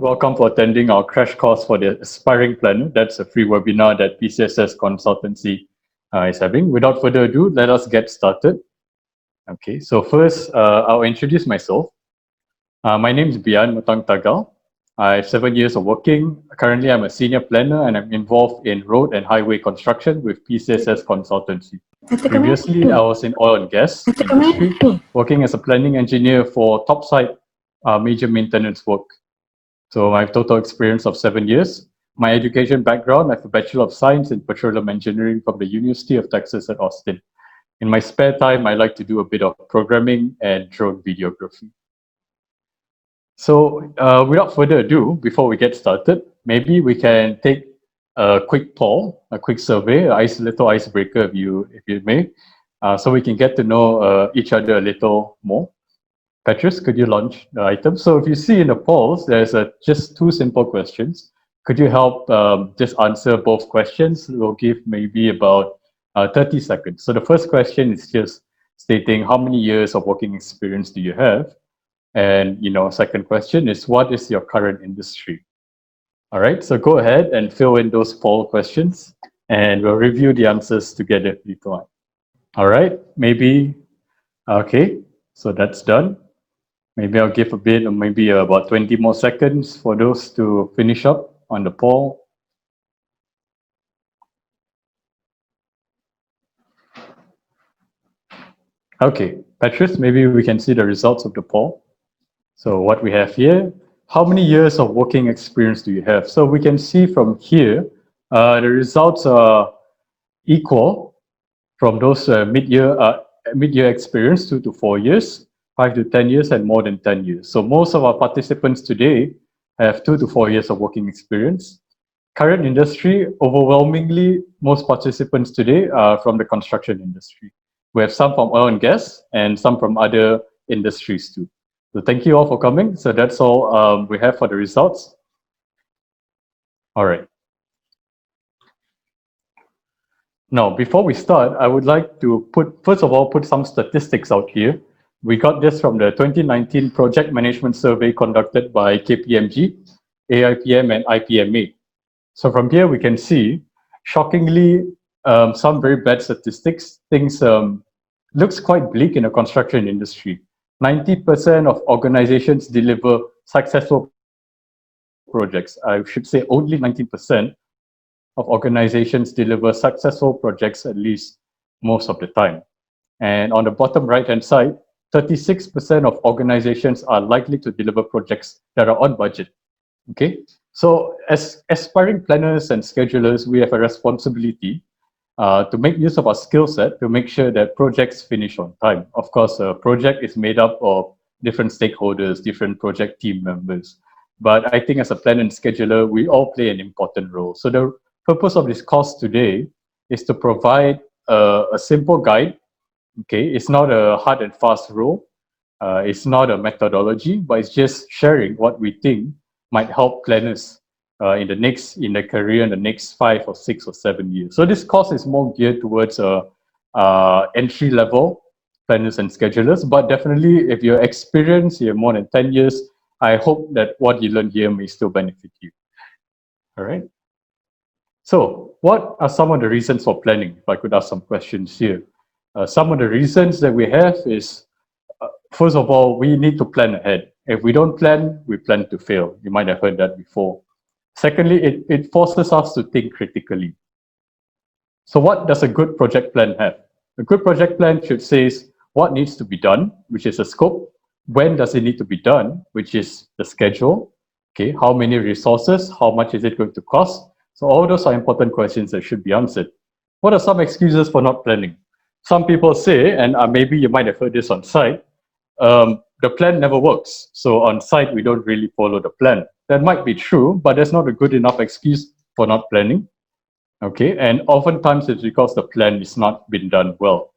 Welcome for attending our crash course for the Aspiring Planner. That's a free webinar that Pcss Consultancy is having. Without further ado, let us get started. Okay, so first, I'll introduce myself. My name is Bian Mutang Tagal. I have 7 years of working. Currently, I'm a senior planner and I'm involved in road and highway construction with Pcss Consultancy. Previously, I was in oil and gas industry, working as a planning engineer for topside major maintenance work. So I have total experience of 7 years. My education background, I have a Bachelor of Science in Petroleum Engineering from the University of Texas at Austin. In my spare time, I like to do a bit of programming and drone videography. So without further ado, before we get started, maybe we can take a quick poll, a quick survey, a little icebreaker if you may, so we can get to know each other a little more. Petrus, could you launch the item? So if you see in the polls, there's just 2 simple questions. Could you help just answer both questions? We'll give maybe about 30 seconds. So the first question is just stating how many years of working experience do you have? And second question is, what is your current industry? All right, so go ahead and fill in those poll questions and we'll review the answers together later on. All right, maybe, okay, so that's done. Maybe I'll give a bit, or maybe about 20 more seconds for those to finish up on the poll. Okay, Petrus, maybe we can see the results of the poll. So what we have here, how many years of working experience do you have? So we can see from here, the results are equal from those mid-year experience, 2 to 4 years, 5 to 10 years, and more than 10 years. So most of our participants today have 2 to 4 years of working experience. Current industry, overwhelmingly, most participants today are from the construction industry. We have some from oil and gas and some from other industries too. So thank you all for coming. So that's all we have for the results. All right. Now, before we start, I would like to first of all, put some statistics out here. We got this from the 2019 Project Management Survey conducted by KPMG, AIPM, and IPMA. So from here, we can see, shockingly, some very bad statistics. Things looks quite bleak in the construction industry. 90% of organizations deliver successful projects. I should say only 19% of organizations deliver successful projects, at least most of the time. And on the bottom right-hand side, 36% of organizations are likely to deliver projects that are on budget. Okay, so as aspiring planners and schedulers, we have a responsibility to make use of our skill set to make sure that projects finish on time. Of course, a project is made up of different stakeholders, different project team members. But I think as a planner and scheduler, we all play an important role. So the purpose of this course today is to provide a simple guide. Okay, it's not a hard and fast rule. It's not a methodology, but it's just sharing what we think might help planners in the career in the next 5 or 6 or 7 years. So this course is more geared towards entry level planners and schedulers, but definitely if you're experienced, you're more than 10 years, I hope that what you learn here may still benefit you. All right. So what are some of the reasons for planning? If I could ask some questions here. Some of the reasons that we have is, first of all, we need to plan ahead. If we don't plan, we plan to fail. You might have heard that before. Secondly, it forces us to think critically. So what does a good project plan have? A good project plan should say what needs to be done, which is a scope. When does it need to be done, which is the schedule. Okay, how many resources, how much is it going to cost? So all those are important questions that should be answered. What are some excuses for not planning? Some people say, and maybe you might have heard this on site, the plan never works. So on site, we don't really follow the plan. That might be true, but that's not a good enough excuse for not planning. Okay, and oftentimes it's because the plan is not been done well.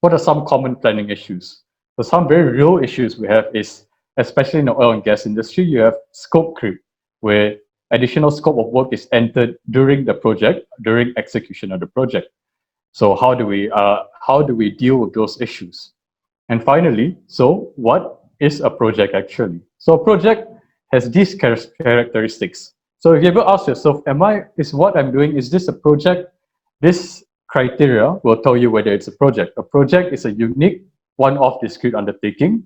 What are some common planning issues? So some very real issues we have is, especially in the oil and gas industry, you have scope creep, where additional scope of work is entered during the project, during execution of the project. So how do we deal with those issues? And finally, so what is a project actually? So a project has these characteristics. So if you ever ask yourself, is what I'm doing, is this a project? This criteria will tell you whether it's a project. A project is a unique, one-off discrete undertaking.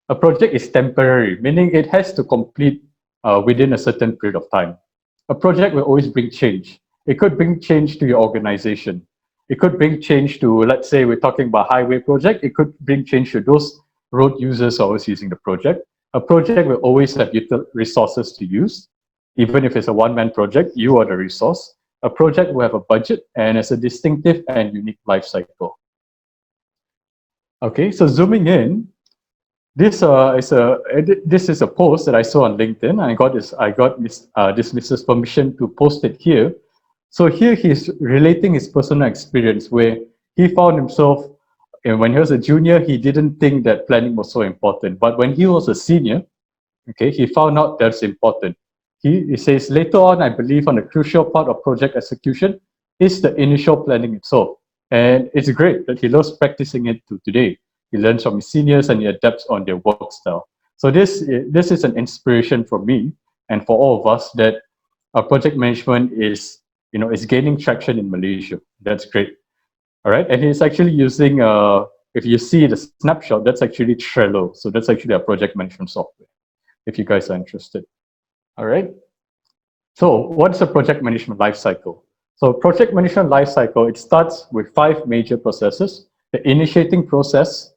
A project is temporary, meaning it has to complete within a certain period of time. A project will always bring change. It could bring change to your organization. It could bring change to, let's say we're talking about highway project, it could bring change to those road users always using the project. A project will always have resources to use. Even if it's a one-man project, you are the resource. A project will have a budget and it's a distinctive and unique life cycle. Okay, so zooming in, this is a post that I saw on LinkedIn. I got this Mrs. permission to post it here. So here he's relating his personal experience where he found himself, when he was a junior, he didn't think that planning was so important. But when he was a senior, okay, he found out that's important. He says, later on, I believe on the crucial part of project execution is the initial planning itself. And it's great that he loves practicing it to today. He learns from his seniors and he adapts on their work style. So this is an inspiration for me and for all of us that project management is gaining traction in Malaysia. That's great. All right, and he's actually using, if you see the snapshot, that's actually Trello. So that's actually a project management software, if you guys are interested. All right. So what's the project management lifecycle? So project management lifecycle, it starts with 5 major processes. The initiating process,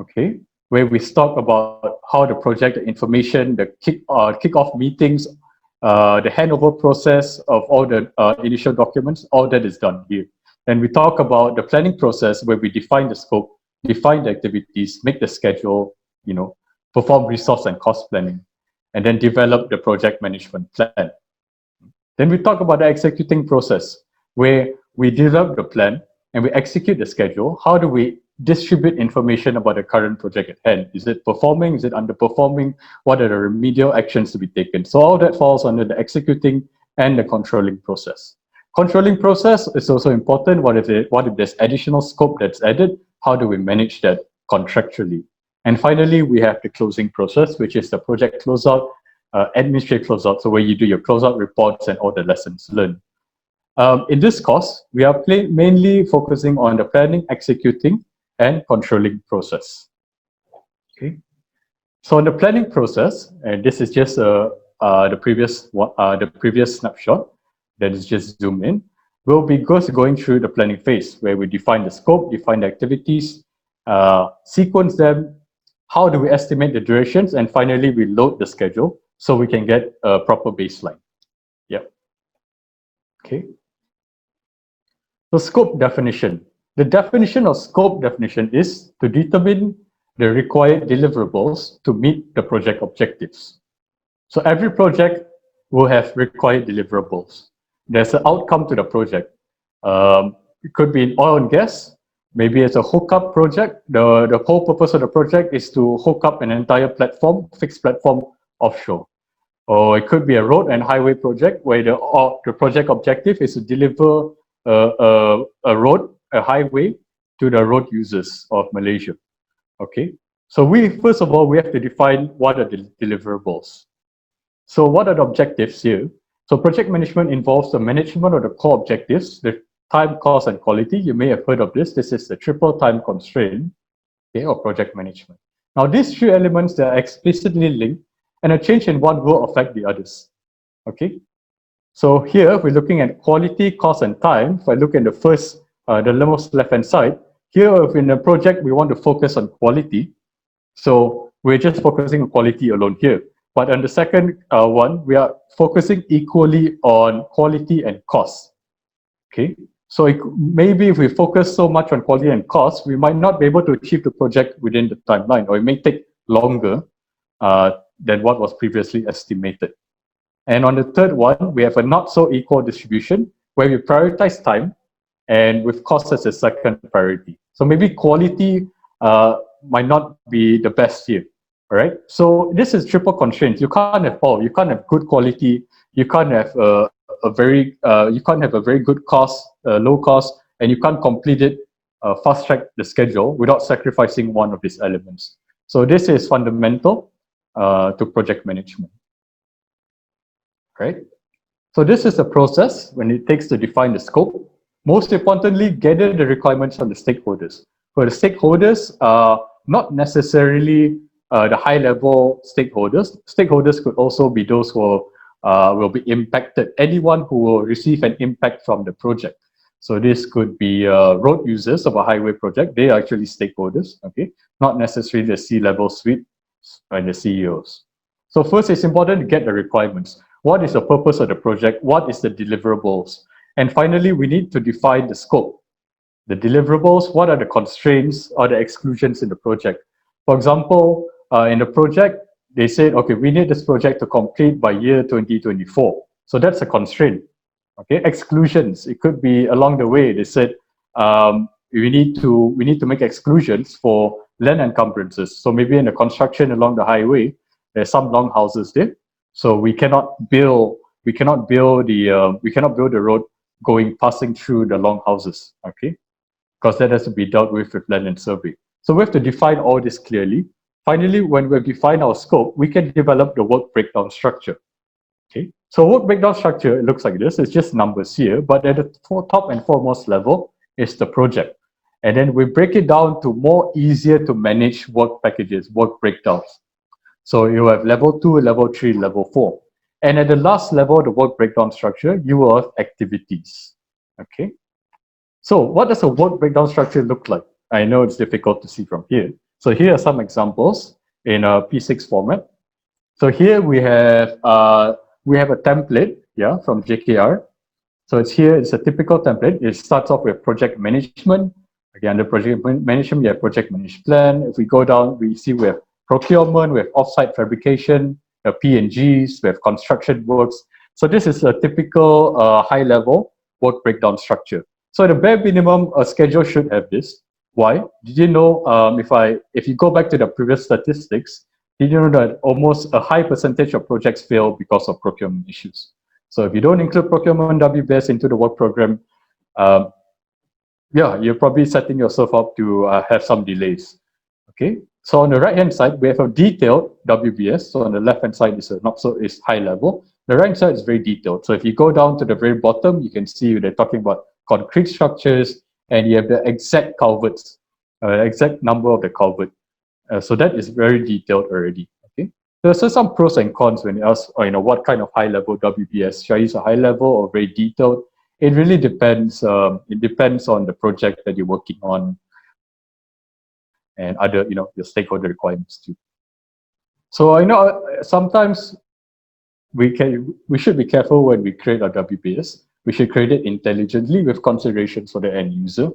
okay, where we talk about how the project, the information, the kick-off meetings, the handover process of all the initial documents, all that is done here. Then we talk about the planning process where we define the scope, define the activities, make the schedule, perform resource and cost planning, and then develop the project management plan. Then we talk about the executing process where we develop the plan and we execute the schedule. How do we distribute information about the current project at hand? Is it performing? Is it underperforming? What are the remedial actions to be taken? So all that falls under the executing and the controlling process. Controlling process is also important. What if there's additional scope that's added? How do we manage that contractually? And finally, we have the closing process, which is the project closeout, administrative closeout, so where you do your closeout reports and all the lessons learned. In this course, we are mainly focusing on the planning, executing, and controlling process. Okay. So in the planning process, and this is just the previous snapshot that is just zoom in, we'll be going through the planning phase where we define the scope, define the activities, sequence them, how do we estimate the durations, and finally we load the schedule so we can get a proper baseline. Yep. Okay. So scope definition. The definition of scope definition is to determine the required deliverables to meet the project objectives. So every project will have required deliverables. There's an outcome to the project. It could be in oil and gas. Maybe it's a hookup project. The whole purpose of the project is to hook up an entire platform, fixed platform offshore. Or it could be a road and highway project where the project objective is to deliver a road, a highway to the road users of Malaysia. Okay, so first of all, we have to define what are the deliverables. So what are the objectives here? So project management involves the management of the core objectives, the time, cost, and quality. You may have heard of this. This is the triple time constraint, okay, of project management. Now, these 3 elements, they are explicitly linked, and a change in one will affect the others. Okay, so here we're looking at quality, cost, and time. If I look at the first, the most left-hand side, here in the project, we want to focus on quality. So we're just focusing on quality alone here. But on the second one, we are focusing equally on quality and cost. Okay, so maybe if we focus so much on quality and cost, we might not be able to achieve the project within the timeline, or it may take longer than what was previously estimated. And on the third one, we have a not so equal distribution where we prioritize time and with cost as a second priority. So maybe quality might not be the best here. All right. So this is triple constraint. You can't have all. You can't have good quality. You can't have a very good cost, low cost, and you can't complete it, fast track the schedule without sacrificing one of these elements. So this is fundamental to project management. right? So this is the process when it takes to define the scope. Most importantly, gather the requirements from the stakeholders. For the stakeholders, not necessarily the high-level stakeholders. Stakeholders could also be those who will be impacted. Anyone who will receive an impact from the project. So this could be road users of a highway project. They are actually stakeholders, okay? Not necessarily the C-level suite and the CEOs. So first, it's important to get the requirements. What is the purpose of the project? What is the deliverables? And finally, we need to define the scope. The deliverables, what are the constraints or the exclusions in the project? For example, in the project, they said, okay, we need this project to complete by year 2024. So that's a constraint. Okay, exclusions. It could be along the way. They said we need to make exclusions for land encumbrances. So maybe in the construction along the highway, there's some long houses there. So we cannot build the road passing through the long houses. Okay, because that has to be dealt with land and survey. So we have to define all this clearly. Finally, when we've defined our scope, we can develop the work breakdown structure. Okay, so work breakdown structure, it looks like this. It's just numbers here, but at the top and foremost level is the project. And then we break it down to more easier to manage work packages, work breakdowns. So you have level 2, level 3, level 4. And at the last level, the work breakdown structure, you will have activities. Okay. So what does a work breakdown structure look like? I know it's difficult to see from here. So here are some examples in a P6 format. So here we have a template, yeah, from JKR. So it's a typical template. It starts off with project management. Again, under project management, we have project managed plan. If we go down, we see we have procurement, we have offsite fabrication, we have P&Gs, we have construction works. So this is a typical high-level work breakdown structure. So the bare minimum, a schedule should have this. Why? Did you know, if you go back to the previous statistics, did you know that almost a high percentage of projects fail because of procurement issues? So if you don't include procurement WBS into the work program, yeah, you're probably setting yourself up to have some delays. Okay, so on the right-hand side, we have a detailed WBS. So on the left-hand side is high level. The right side is very detailed. So if you go down to the very bottom, you can see they're talking about concrete structures, and you have the exact culverts, exact number of the culvert. So that is very detailed already. Okay, there's also some pros and cons when you ask, what kind of high-level WBS. Should I use a high-level or very detailed? It really depends. It depends on the project that you're working on and other, your stakeholder requirements too. So I know sometimes we should be careful when we create our WBS. We should create it intelligently with considerations for the end user.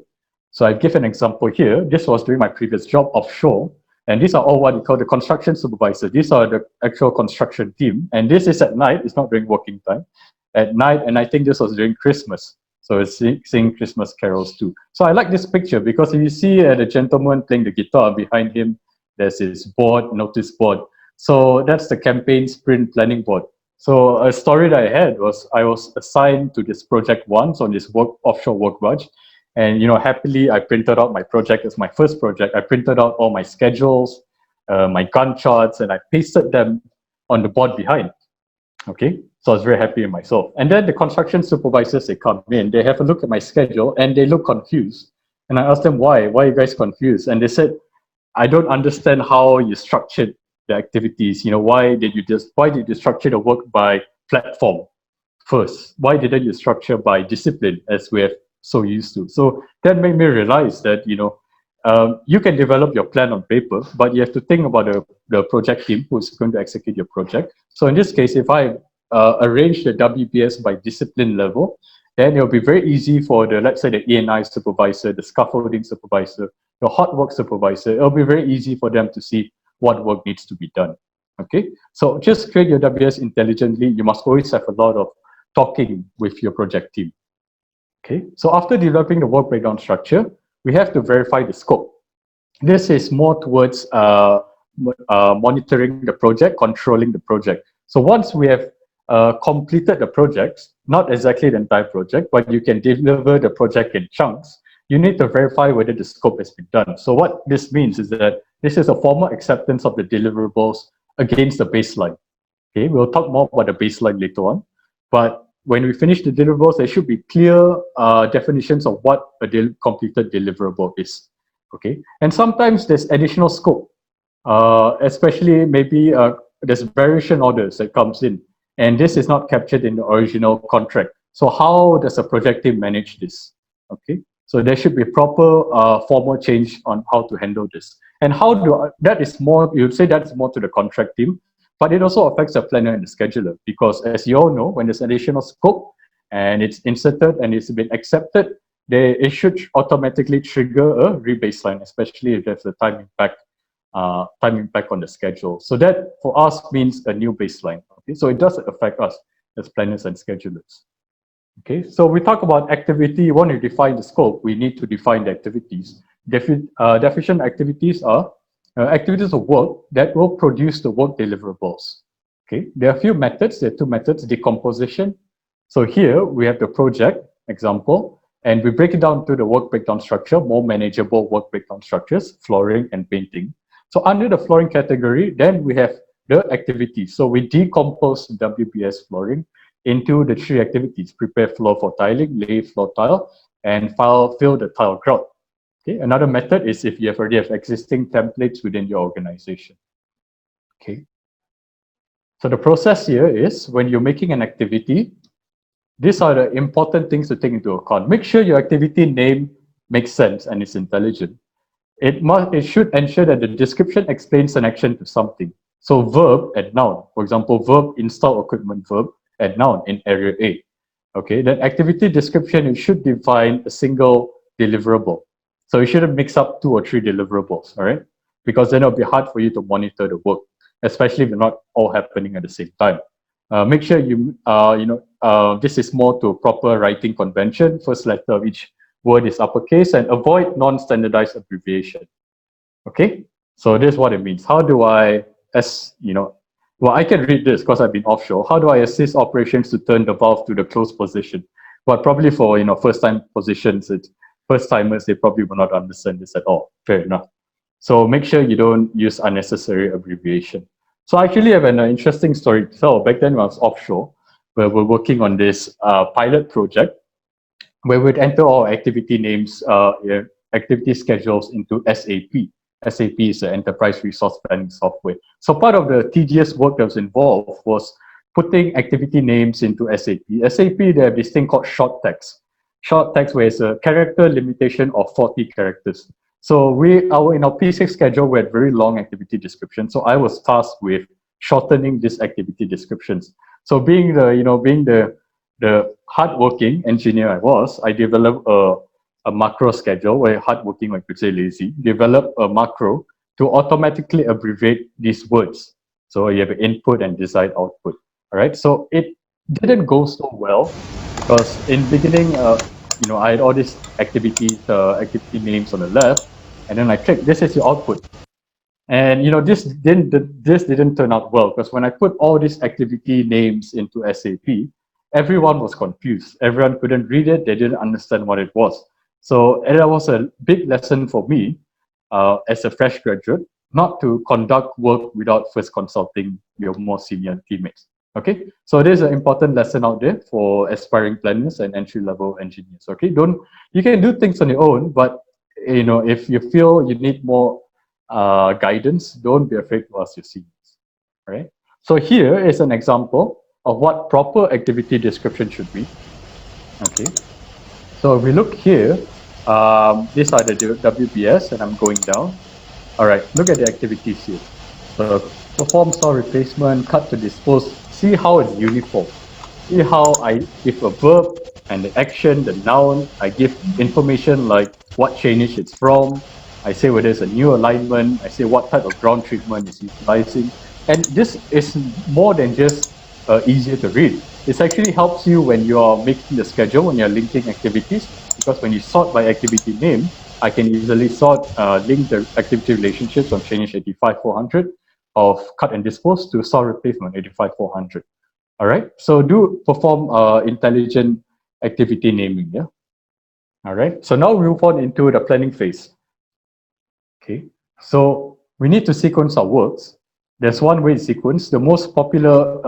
So I give an example here. This was during my previous job offshore, and these are all what we call the construction supervisor. These are the actual construction team, and this is at night. It's not during working time. At night, and I think this was during Christmas. So it's singing Christmas carols too. So I like this picture because if you see the gentleman playing the guitar behind him, there's his board, notice board. So that's the campaign sprint planning board. So a story that I had was I was assigned to this project once on this offshore work barge. And happily I printed out my project as my first project. I printed out all my schedules, my Gantt charts, and I pasted them on the board behind. Okay, so I was very happy with myself. And then the construction supervisors, they come in, they have a look at my schedule and they look confused. And I asked them, why are you guys confused? And they said, I don't understand how you structured the activities. Why did you structure the work by platform first? Why didn't you structure by discipline as we're so used to? So that made me realize that, you can develop your plan on paper, but you have to think about the project team who's going to execute your project. So in this case, if I arrange the WBS by discipline level, then it'll be very easy for let's say the E&I supervisor, the scaffolding supervisor, the hot work supervisor. It'll be very easy for them to see what work needs to be done. Okay, so just create your WBS intelligently. You must always have a lot of talking with your project team. Okay, so after developing the work breakdown structure, we have to verify the scope. This is more towards monitoring the project, controlling the project. So once we have completed the projects, not exactly the entire project, but you can deliver the project in chunks, you need to verify whether the scope has been done. So what this means is that this is a formal acceptance of the deliverables against the baseline. Okay, we'll talk more about the baseline later on. But when we finish the deliverables, there should be clear definitions of what a completed deliverable is. Okay, and sometimes there's additional scope, especially maybe there's variation orders that comes in, and this is not captured in the original contract. So how does a project team manage this? Okay, so there should be proper formal change on how to handle this. And how do that is more, you'd say that's more to the contract team, but it also affects the planner and the scheduler, because as you all know, when there's additional scope and it's inserted and it's been accepted, it should automatically trigger a rebaseline, especially if there's a time impact on the schedule. So that for us means a new baseline. Okay, so it does affect us as planners and schedulers. Okay, so we talk about activity. You want to define the scope, we need to define the activities. Deficient activities are activities of work that will produce the work deliverables. Okay, there are a few methods. There are two methods: decomposition. So here we have the project example, and we break it down to the work breakdown structure, more manageable work breakdown structures, flooring and painting. So under the flooring category, then we have the activities. So we decompose WBS flooring into the three activities: prepare floor for tiling, lay floor tile, and fill the tile grout. Okay, another method is if you already have existing templates within your organization. Okay, so the process here is when you're making an activity, these are the important things to take into account. Make sure your activity name makes sense and is intelligent. It should ensure that the description explains an action to something. So verb and noun, for example, verb install equipment, verb and noun in area A. Okay, that activity description, it should define a single deliverable. So you shouldn't mix up 2 or 3 deliverables, all right? Because then it'll be hard for you to monitor the work, especially if they're not all happening at the same time. Make sure this is more to proper writing convention. First letter of each word is uppercase, and avoid non-standardized abbreviation. Okay, so this is what it means. How do I, well, I can read this because I've been offshore. How do I assist operations to turn the valve to the closed position? But probably for first-time positions, first-timers, they probably will not understand this at all. Fair enough. So make sure you don't use unnecessary abbreviation. So I actually have an interesting story to tell. Back then when I was offshore, where we're working on this pilot project, where we'd enter all activity names, activity schedules into SAP. SAP is the Enterprise Resource Planning software. So part of the tedious work that was involved was putting activity names into SAP. SAP, they have this thing called short text. Short text where it's a character limitation of 40 characters. So in our P6 schedule, we had very long activity descriptions. So I was tasked with shortening these activity descriptions. So being the hardworking engineer I developed a macro schedule, where hardworking, like you say lazy, develop a macro to automatically abbreviate these words. So you have input and desired output. All right. So it didn't go so well because in beginning, I had all these activity names on the left, and then I click, this is your output. And this didn't turn out well, because when I put all these activity names into SAP, everyone was confused. Everyone couldn't read it. They didn't understand what it was. So that was a big lesson for me as a fresh graduate, not to conduct work without first consulting your more senior teammates. Okay, so there's an important lesson out there for aspiring planners and entry-level engineers. Okay, you can do things on your own, but if you feel you need more guidance, don't be afraid to ask your seniors. All right. So here is an example of what proper activity description should be. Okay. So if we look here, these are the WBS, and I'm going down. All right. Look at the activities here. So perform saw replacement, cut to dispose. See how it's uniform. See how I give a verb and the action, the noun. I give information like what chainage it's from. I say whether it's a new alignment. I say what type of ground treatment it's utilizing. And this is more than just easier to read. It actually helps you when you are making the schedule, when you're linking activities, because when you sort by activity name, I can easily link the activity relationships from chainage 85-400 of cut and dispose to saw replacement 85-400. All right, so do perform intelligent activity naming, yeah? All right, so now we move on into the planning phase. Okay, so we need to sequence our works. There's one way sequence. The most popular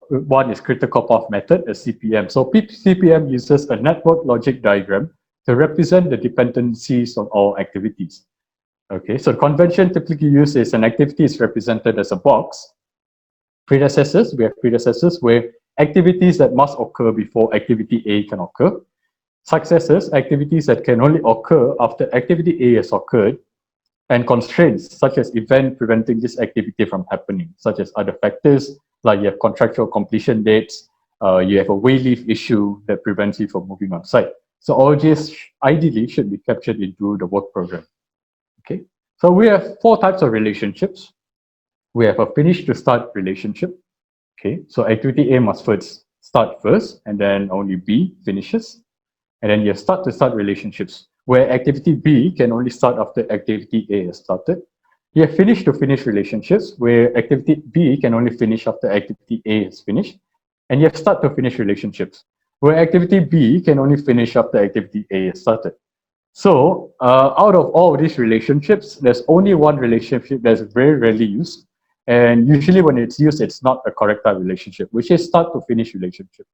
one is critical path method, a CPM. So CPM uses a network logic diagram to represent the dependencies of all activities. Okay, so convention typically used is an activity is represented as a box. Predecessors, we have predecessors where activities that must occur before activity A can occur. Successors, activities that can only occur after activity A has occurred. And constraints, such as event preventing this activity from happening, such as other factors, like you have contractual completion dates, you have a way leave issue that prevents you from moving on site. So all this ideally should be captured into the work program. Okay, so we have 4 types of relationships. We have a finish to start relationship. Okay, so activity A must first start first, and then only B finishes. And then you have start to start relationships, where activity B can only start after activity A has started. You have finish to finish relationships, where activity B can only finish after activity A is finished. And you have start to finish relationships, where activity B can only finish after activity A is started. So out of all of these relationships, there's only one relationship that's very rarely used. And usually when it's used, it's not a correct type relationship, which is start to finish relationship.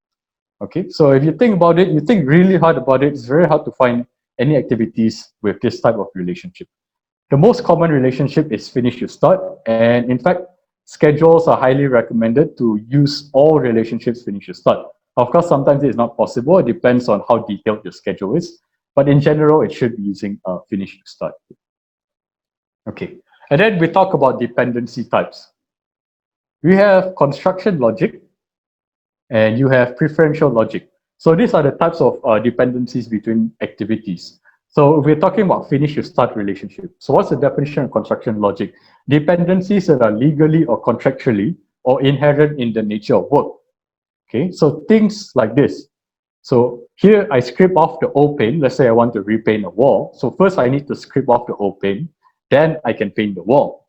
Okay, so if you think about it, you think really hard about it, it's very hard to find any activities with this type of relationship. The most common relationship is finish to start. And in fact, schedules are highly recommended to use all relationships finish to start. Of course, sometimes it's not possible. It depends on how detailed your schedule is. But in general, it should be using finish to start. Okay, and then we talk about dependency types. We have construction logic, and you have preferential logic. So these are the types of dependencies between activities. So if we're talking about finish to start relationship. So what's the definition of construction logic? Dependencies that are legally or contractually or inherent in the nature of work. Okay, so things like this. So here I script off the old paint. Let's say I want to repaint a wall. So first I need to script off the old paint, then I can paint the wall.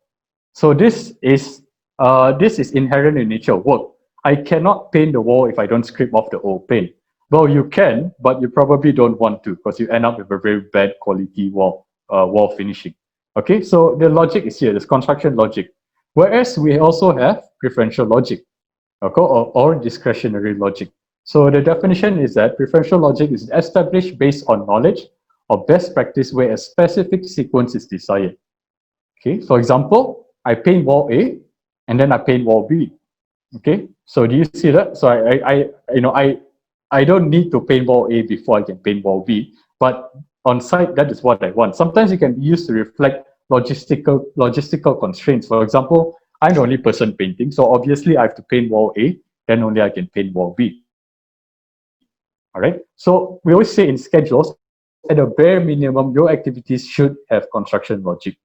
So this is inherent in nature of work. I cannot paint the wall if I don't script off the old paint. Well, you can, but you probably don't want to because you end up with a very bad quality wall finishing. Okay, so the logic is here, there's construction logic. Whereas we also have preferential logic, okay, or discretionary logic. So the definition is that preferential logic is established based on knowledge or best practice where a specific sequence is desired. Okay, for example, I paint wall A and then I paint wall B. Okay, so do you see that? So I don't need to paint wall A before I can paint wall B, but on site that is what I want. Sometimes it can be used to reflect logistical constraints. For example, I'm the only person painting, so obviously I have to paint wall A, then only I can paint wall B. All right. So we always say in schedules, at a bare minimum, your activities should have construction logic.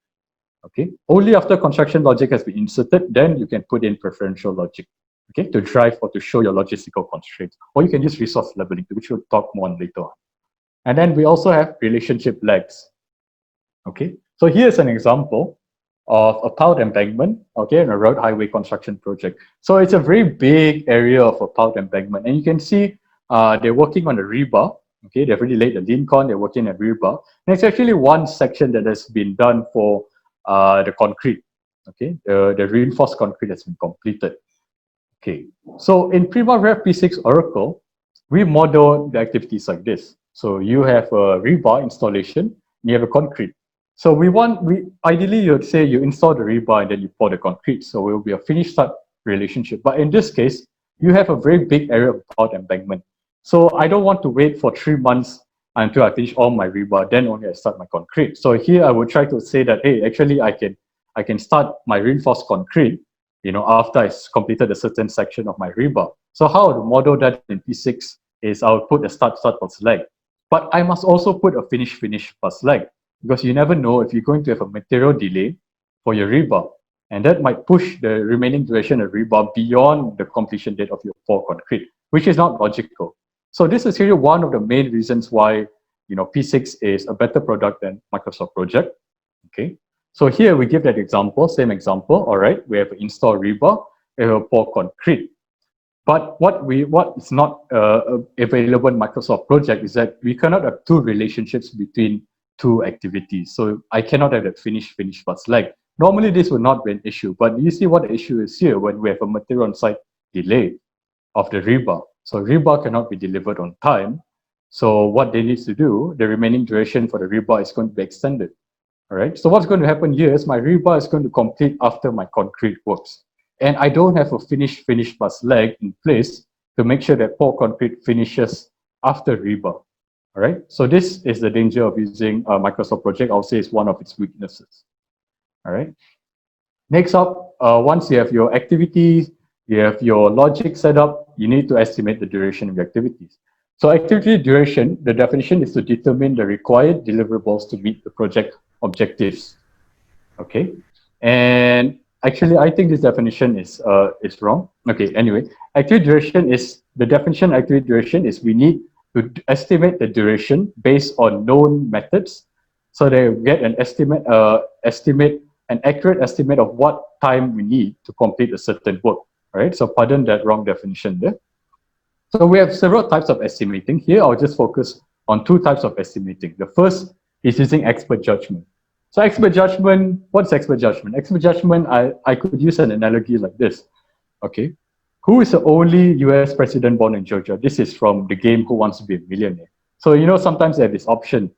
Okay, only after construction logic has been inserted, then you can put in preferential logic, okay, to drive or to show your logistical constraints. Or you can use resource leveling, which we'll talk more on later on. And then we also have relationship lags. Okay, so here's an example of a piled embankment, okay, in a road highway construction project. So it's a very big area of a piled embankment, and you can see they're working on a rebar. Okay, they've already laid the lincoln, they're working at rebar. And it's actually one section that has been done for the concrete, okay, the reinforced concrete has been completed. Okay, so in Primavera P6 Oracle, we model the activities like this. So you have a rebar installation, and you have a concrete. So ideally you'd say you install the rebar and then you pour the concrete. So it will be a finish start relationship. But in this case, you have a very big area of piled embankment. So I don't want to wait for 3 months until I finish all my rebar, then only I start my concrete. So here I would try to say that, hey, actually I can start my reinforced concrete, after I completed a certain section of my rebar. So how to model that in P6 is I'll put a start plus lag. But I must also put a finish plus lag, because you never know if you're going to have a material delay for your rebar. And that might push the remaining duration of rebar beyond the completion date of your pour concrete, which is not logical. So this is really one of the main reasons why P6 is a better product than Microsoft Project. Okay, so here we give that example, same example. All right, we have an install rebar, we have a pour concrete. But what is not available in Microsoft Project is that we cannot have 2 relationships between 2 activities. So I cannot have that finish plus lag. Normally, this would not be an issue, but you see what the issue is here when we have a material on site delay of the rebar. So rebar cannot be delivered on time. So what they need to do, the remaining duration for the rebar is going to be extended. All right. So what's going to happen here is my rebar is going to complete after my concrete works. And I don't have a finish plus lag in place to make sure that pour concrete finishes after rebar. All right. So this is the danger of using a Microsoft project. I'll say it's one of its weaknesses. All right. Next up, once you have your activities, you have your logic set up, you need to estimate the duration of your activities. So activity duration, the definition is to determine the required deliverables to meet the project objectives. Okay. And actually, I think this definition is wrong. Okay, anyway, activity duration is, the definition of activity duration is we need to estimate the duration based on known methods so they get an estimate, an accurate estimate of what time we need to complete a certain work. All right, so pardon that wrong definition there. So we have several types of estimating. Here, I'll just focus on two types of estimating. The first is using expert judgment. So expert judgment, what's expert judgment? Expert judgment, I could use an analogy like this. Okay, who is the only US president born in Georgia? This is from the game Who Wants to Be a Millionaire. So, you know, sometimes they have this option.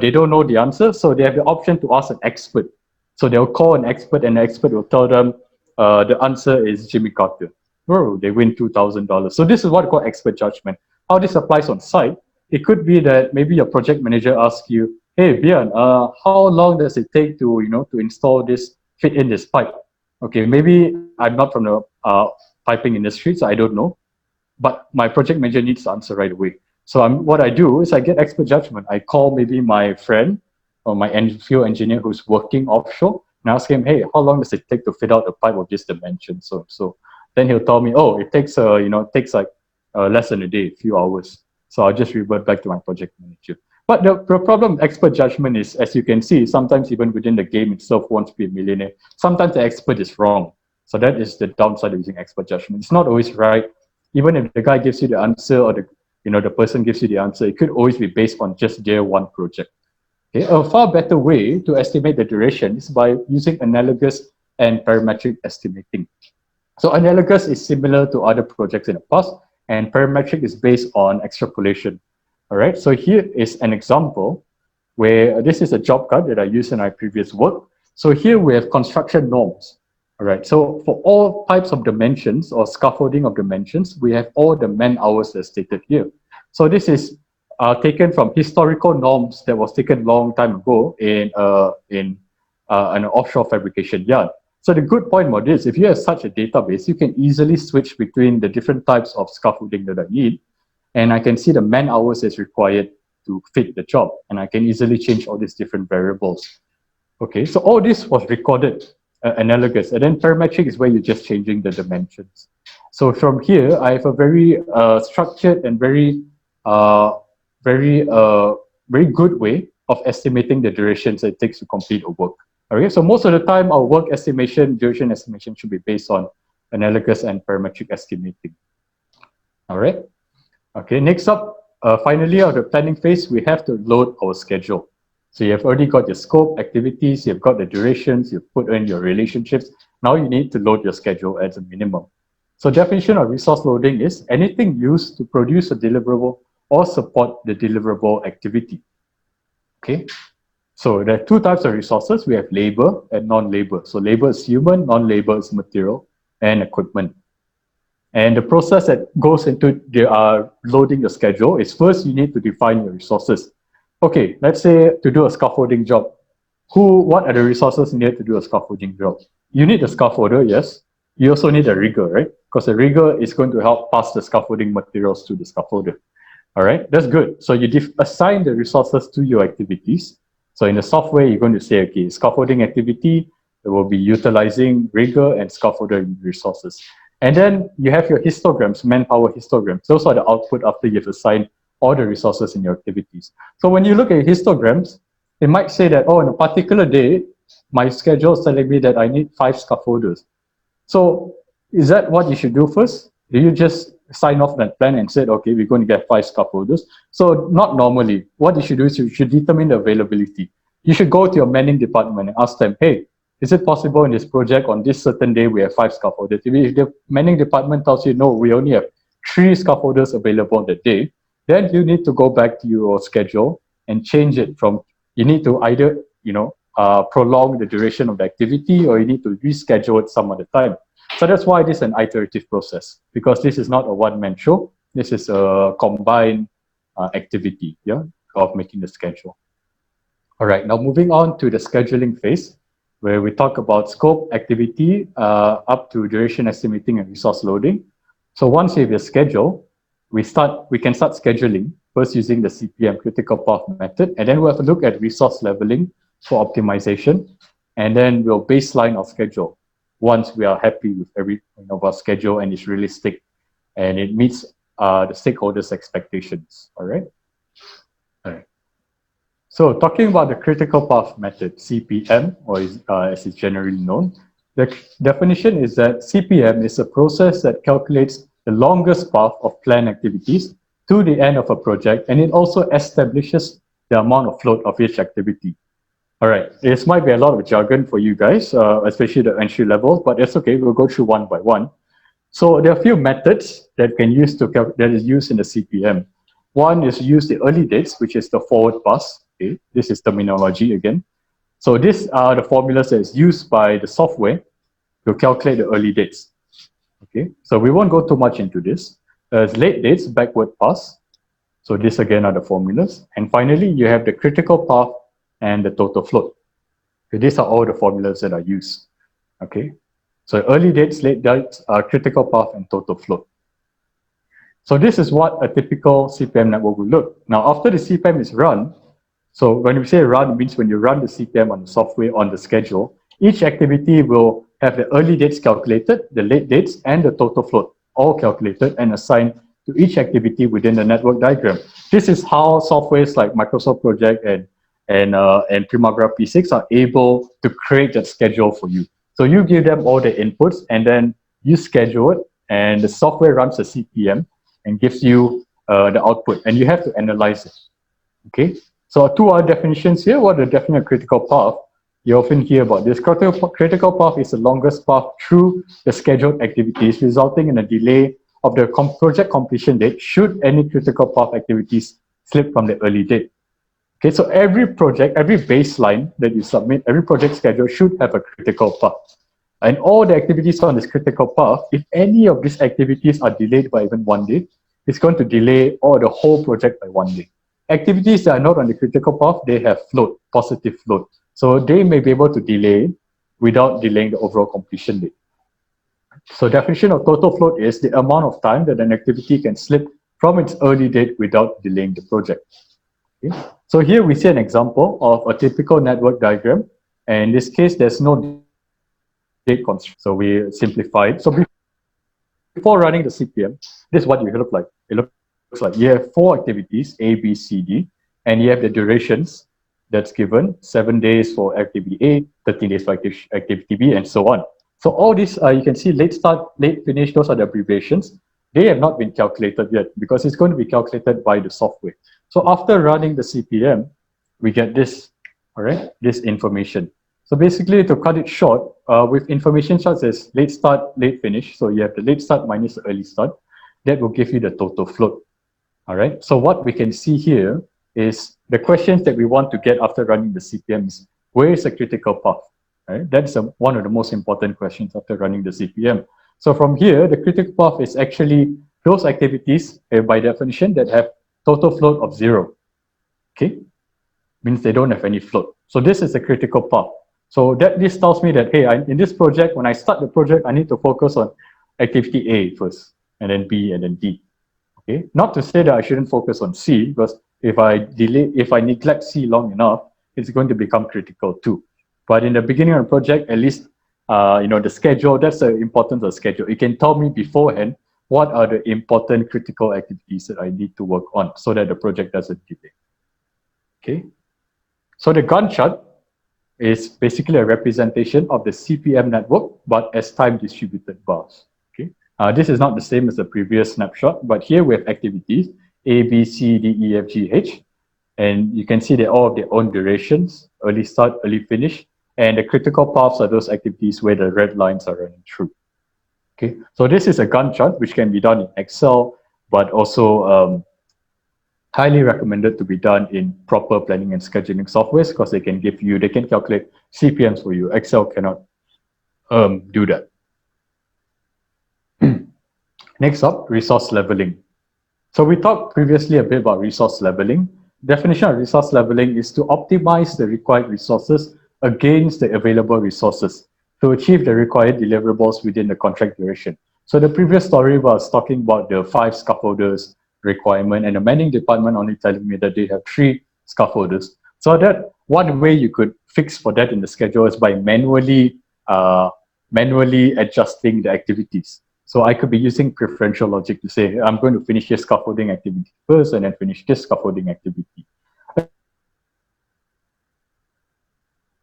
They don't know the answer, so they have the option to ask an expert. So they'll call an expert and the expert will tell them the answer is Jimmy Carter. Oh, they win $2,000. So this is what we call expert judgment. How this applies on site, it could be that maybe your project manager asks you, hey, Björn, how long does it take to, to install this, fit in this pipe? Okay, maybe I'm not from the piping industry, so I don't know, but my project manager needs to answer right away. So what I do is I get expert judgment. I call maybe my friend or my field engineer who's working offshore and ask him, hey, how long does it take to fit out a pipe of this dimension? So then he'll tell me, oh, it takes like less than a day, a few hours. So I'll just revert back to my project manager. But the problem with expert judgment is, as you can see, sometimes even within the game itself, wants to be a millionaire, sometimes the expert is wrong. So that is the downside of using expert judgment. It's not always right. Even if the guy gives you the answer or the person gives you the answer, it could always be based on just their one project. Okay? A far better way to estimate the duration is by using analogous and parametric estimating. So analogous is similar to other projects in the past, and parametric is based on extrapolation. All right, so here is an example where this is a job card that I used in my previous work. So here we have construction norms. All right, so for all types of dimensions or scaffolding of dimensions, we have all the man hours as stated here. So this is taken from historical norms that was taken long time ago in an offshore fabrication yard. So the good point about this, if you have such a database, you can easily switch between the different types of scaffolding that I need, and I can see the man hours that's required to fit the job, and I can easily change all these different variables. Okay, so all this was recorded, analogous, and then parametric is where you're just changing the dimensions. So from here, I have a very structured and very good way of estimating the durations it takes to complete a work. Okay, so most of the time, our work estimation, duration estimation should be based on analogous and parametric estimating. All right. Okay, next up, finally, out of the planning phase, we have to load our schedule. So you have already got your scope, activities, you've got the durations, you've put in your relationships. Now you need to load your schedule as a minimum. So definition of resource loading is anything used to produce a deliverable or support the deliverable activity. Okay. So there are two types of resources. We have labor and non-labor. So labor is human, non-labor is material and equipment. And the process that goes into loading the schedule is first you need to define your resources. Okay, let's say to do a scaffolding job. What are the resources needed to do a scaffolding job? You need a scaffolder, yes. You also need a rigger, right? Because the rigger is going to help pass the scaffolding materials to the scaffolder. All right, that's good. So you assign the resources to your activities. So in the software, you're going to say, okay, scaffolding activity, it will be utilizing rigger and scaffolder resources. And then you have your histograms, manpower histograms. Those are the output after you've assigned all the resources in your activities. So when you look at histograms, it might say that, oh, in a particular day, my schedule is telling me that I need 5 scaffolders. So is that what you should do first? Do you just sign off that plan and said, okay, we're going to get 5 scaffolders? So not normally. What you should do is you should determine the availability. You should go to your manning department and ask them, hey, is it possible in this project on this certain day we have 5 scaffolders? If the manning department tells you, no, we only have 3 scaffolders available on that day, then you need to go back to your schedule and change it from, you need to either, prolong the duration of the activity, or you need to reschedule it some other time. So that's why this is an iterative process, because this is not a one-man show. This is a combined activity, of making the schedule. All right, now moving on to the scheduling phase, where we talk about scope, activity, up to duration estimating and resource loading. So once you have your schedule, we can start scheduling, first using the CPM critical path method, and then we'll have a look at resource leveling for optimization, and then we'll baseline our schedule once we are happy with every of our schedule and it's realistic and it meets the stakeholders' expectations. All right. So talking about the critical path method, CPM, or as it's generally known, the definition is that CPM is a process that calculates the longest path of planned activities to the end of a project, and it also establishes the amount of float of each activity. All right, this might be a lot of jargon for you guys, especially the entry level, but it's okay, we'll go through one by one. So there are a few methods that is used in the CPM. One is use the early dates, which is the forward pass. Okay, this is terminology again. So these are the formulas that is used by the software to calculate the early dates. Okay, so we won't go too much into this. There's late dates, backward pass. So these again are the formulas. And finally, you have the critical path and the total float. Okay, these are all the formulas that are used. Okay, so early dates, late dates, critical path, and total float. So this is what a typical CPM network will look. Now, after the CPM is run, so when we say run, it means when you run the CPM on the software on the schedule, each activity will have the early dates calculated, the late dates, and the total float all calculated and assigned to each activity within the network diagram. This is how softwares like Microsoft Project and Primavera P6 are able to create that schedule for you. So you give them all the inputs, and then you schedule it, and the software runs the CPM and gives you the output, and you have to analyze it. Okay, so two other definitions here. What is the definition of critical path? You often hear about this. Critical path is the longest path through the scheduled activities, resulting in a delay of the project completion date should any critical path activities slip from the early date. Okay, so every project, every baseline that you submit, every project schedule should have a critical path. And all the activities on this critical path, if any of these activities are delayed by even 1 day, it's going to delay all the whole project by 1 day. Activities that are not on the critical path, they have float, positive float. So they may be able to delay without delaying the overall completion date. So definition of total float is the amount of time that an activity can slip from its early date without delaying the project. Okay. So here we see an example of a typical network diagram. And in this case, there's no date constraint. So we simplify it. So before running the CPM, this is what you look like. It looks like you have 4 activities, A, B, C, D, and you have the durations that's given, 7 days for activity A, 13 days for activity B, and so on. So all these, you can see late start, late finish, those are the abbreviations. They have not been calculated yet because it's going to be calculated by the software. So after running the CPM, we get this, all right, this information. So basically, to cut it short, with information such as late start, late finish, so you have the late start minus the early start, that will give you the total float. All right, so what we can see here is the questions that we want to get after running the CPM is, where is the critical path? Right? That's one of the most important questions after running the CPM. So from here, the critical path is actually those activities, by definition, that have total float of 0. Okay, means they don't have any float. So this is the critical path. So this tells me that, hey, in this project, when I start the project, I need to focus on activity A first, and then B, and then D. Okay, not to say that I shouldn't focus on C, because if I neglect C long enough, it's going to become critical too. But in the beginning of the project, at least, the schedule, that's the importance of the schedule. It can tell me beforehand what are the important critical activities that I need to work on so that the project doesn't delay. Okay, so the Gantt chart is basically a representation of the CPM network, but as time distributed bars. Okay, this is not the same as the previous snapshot, but here we have activities A, B, C, D, E, F, G, H, and you can see they all have their own durations, early start, early finish, And the critical paths are those activities where the red lines are running through. Okay, so this is a Gantt chart which can be done in Excel, but also highly recommended to be done in proper planning and scheduling softwares because they can calculate CPMs for you. Excel cannot do that. Next up, resource leveling. So we talked previously a bit about resource leveling. Definition of resource leveling is to optimize the required resources against the available resources to achieve the required deliverables within the contract duration. So the previous story was talking about the 5 scaffolders requirement, and the manning department only telling me that they have 3 scaffolders. So that one way you could fix for that in the schedule is by manually adjusting the activities. So I could be using preferential logic to say, I'm going to finish this scaffolding activity first and then finish this scaffolding activity.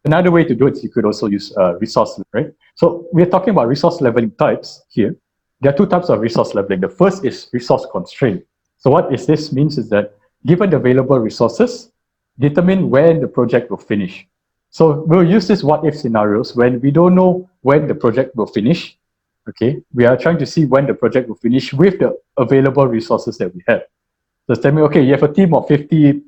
Another way to do it, you could also use resource, right? So we're talking about resource leveling types here. There are 2 types of resource leveling. The first is resource constraint. So what this means is that given the available resources, determine when the project will finish. So we'll use this what-if scenarios when we don't know when the project will finish. Okay, we are trying to see when the project will finish with the available resources that we have. So tell me, okay, you have a team of 50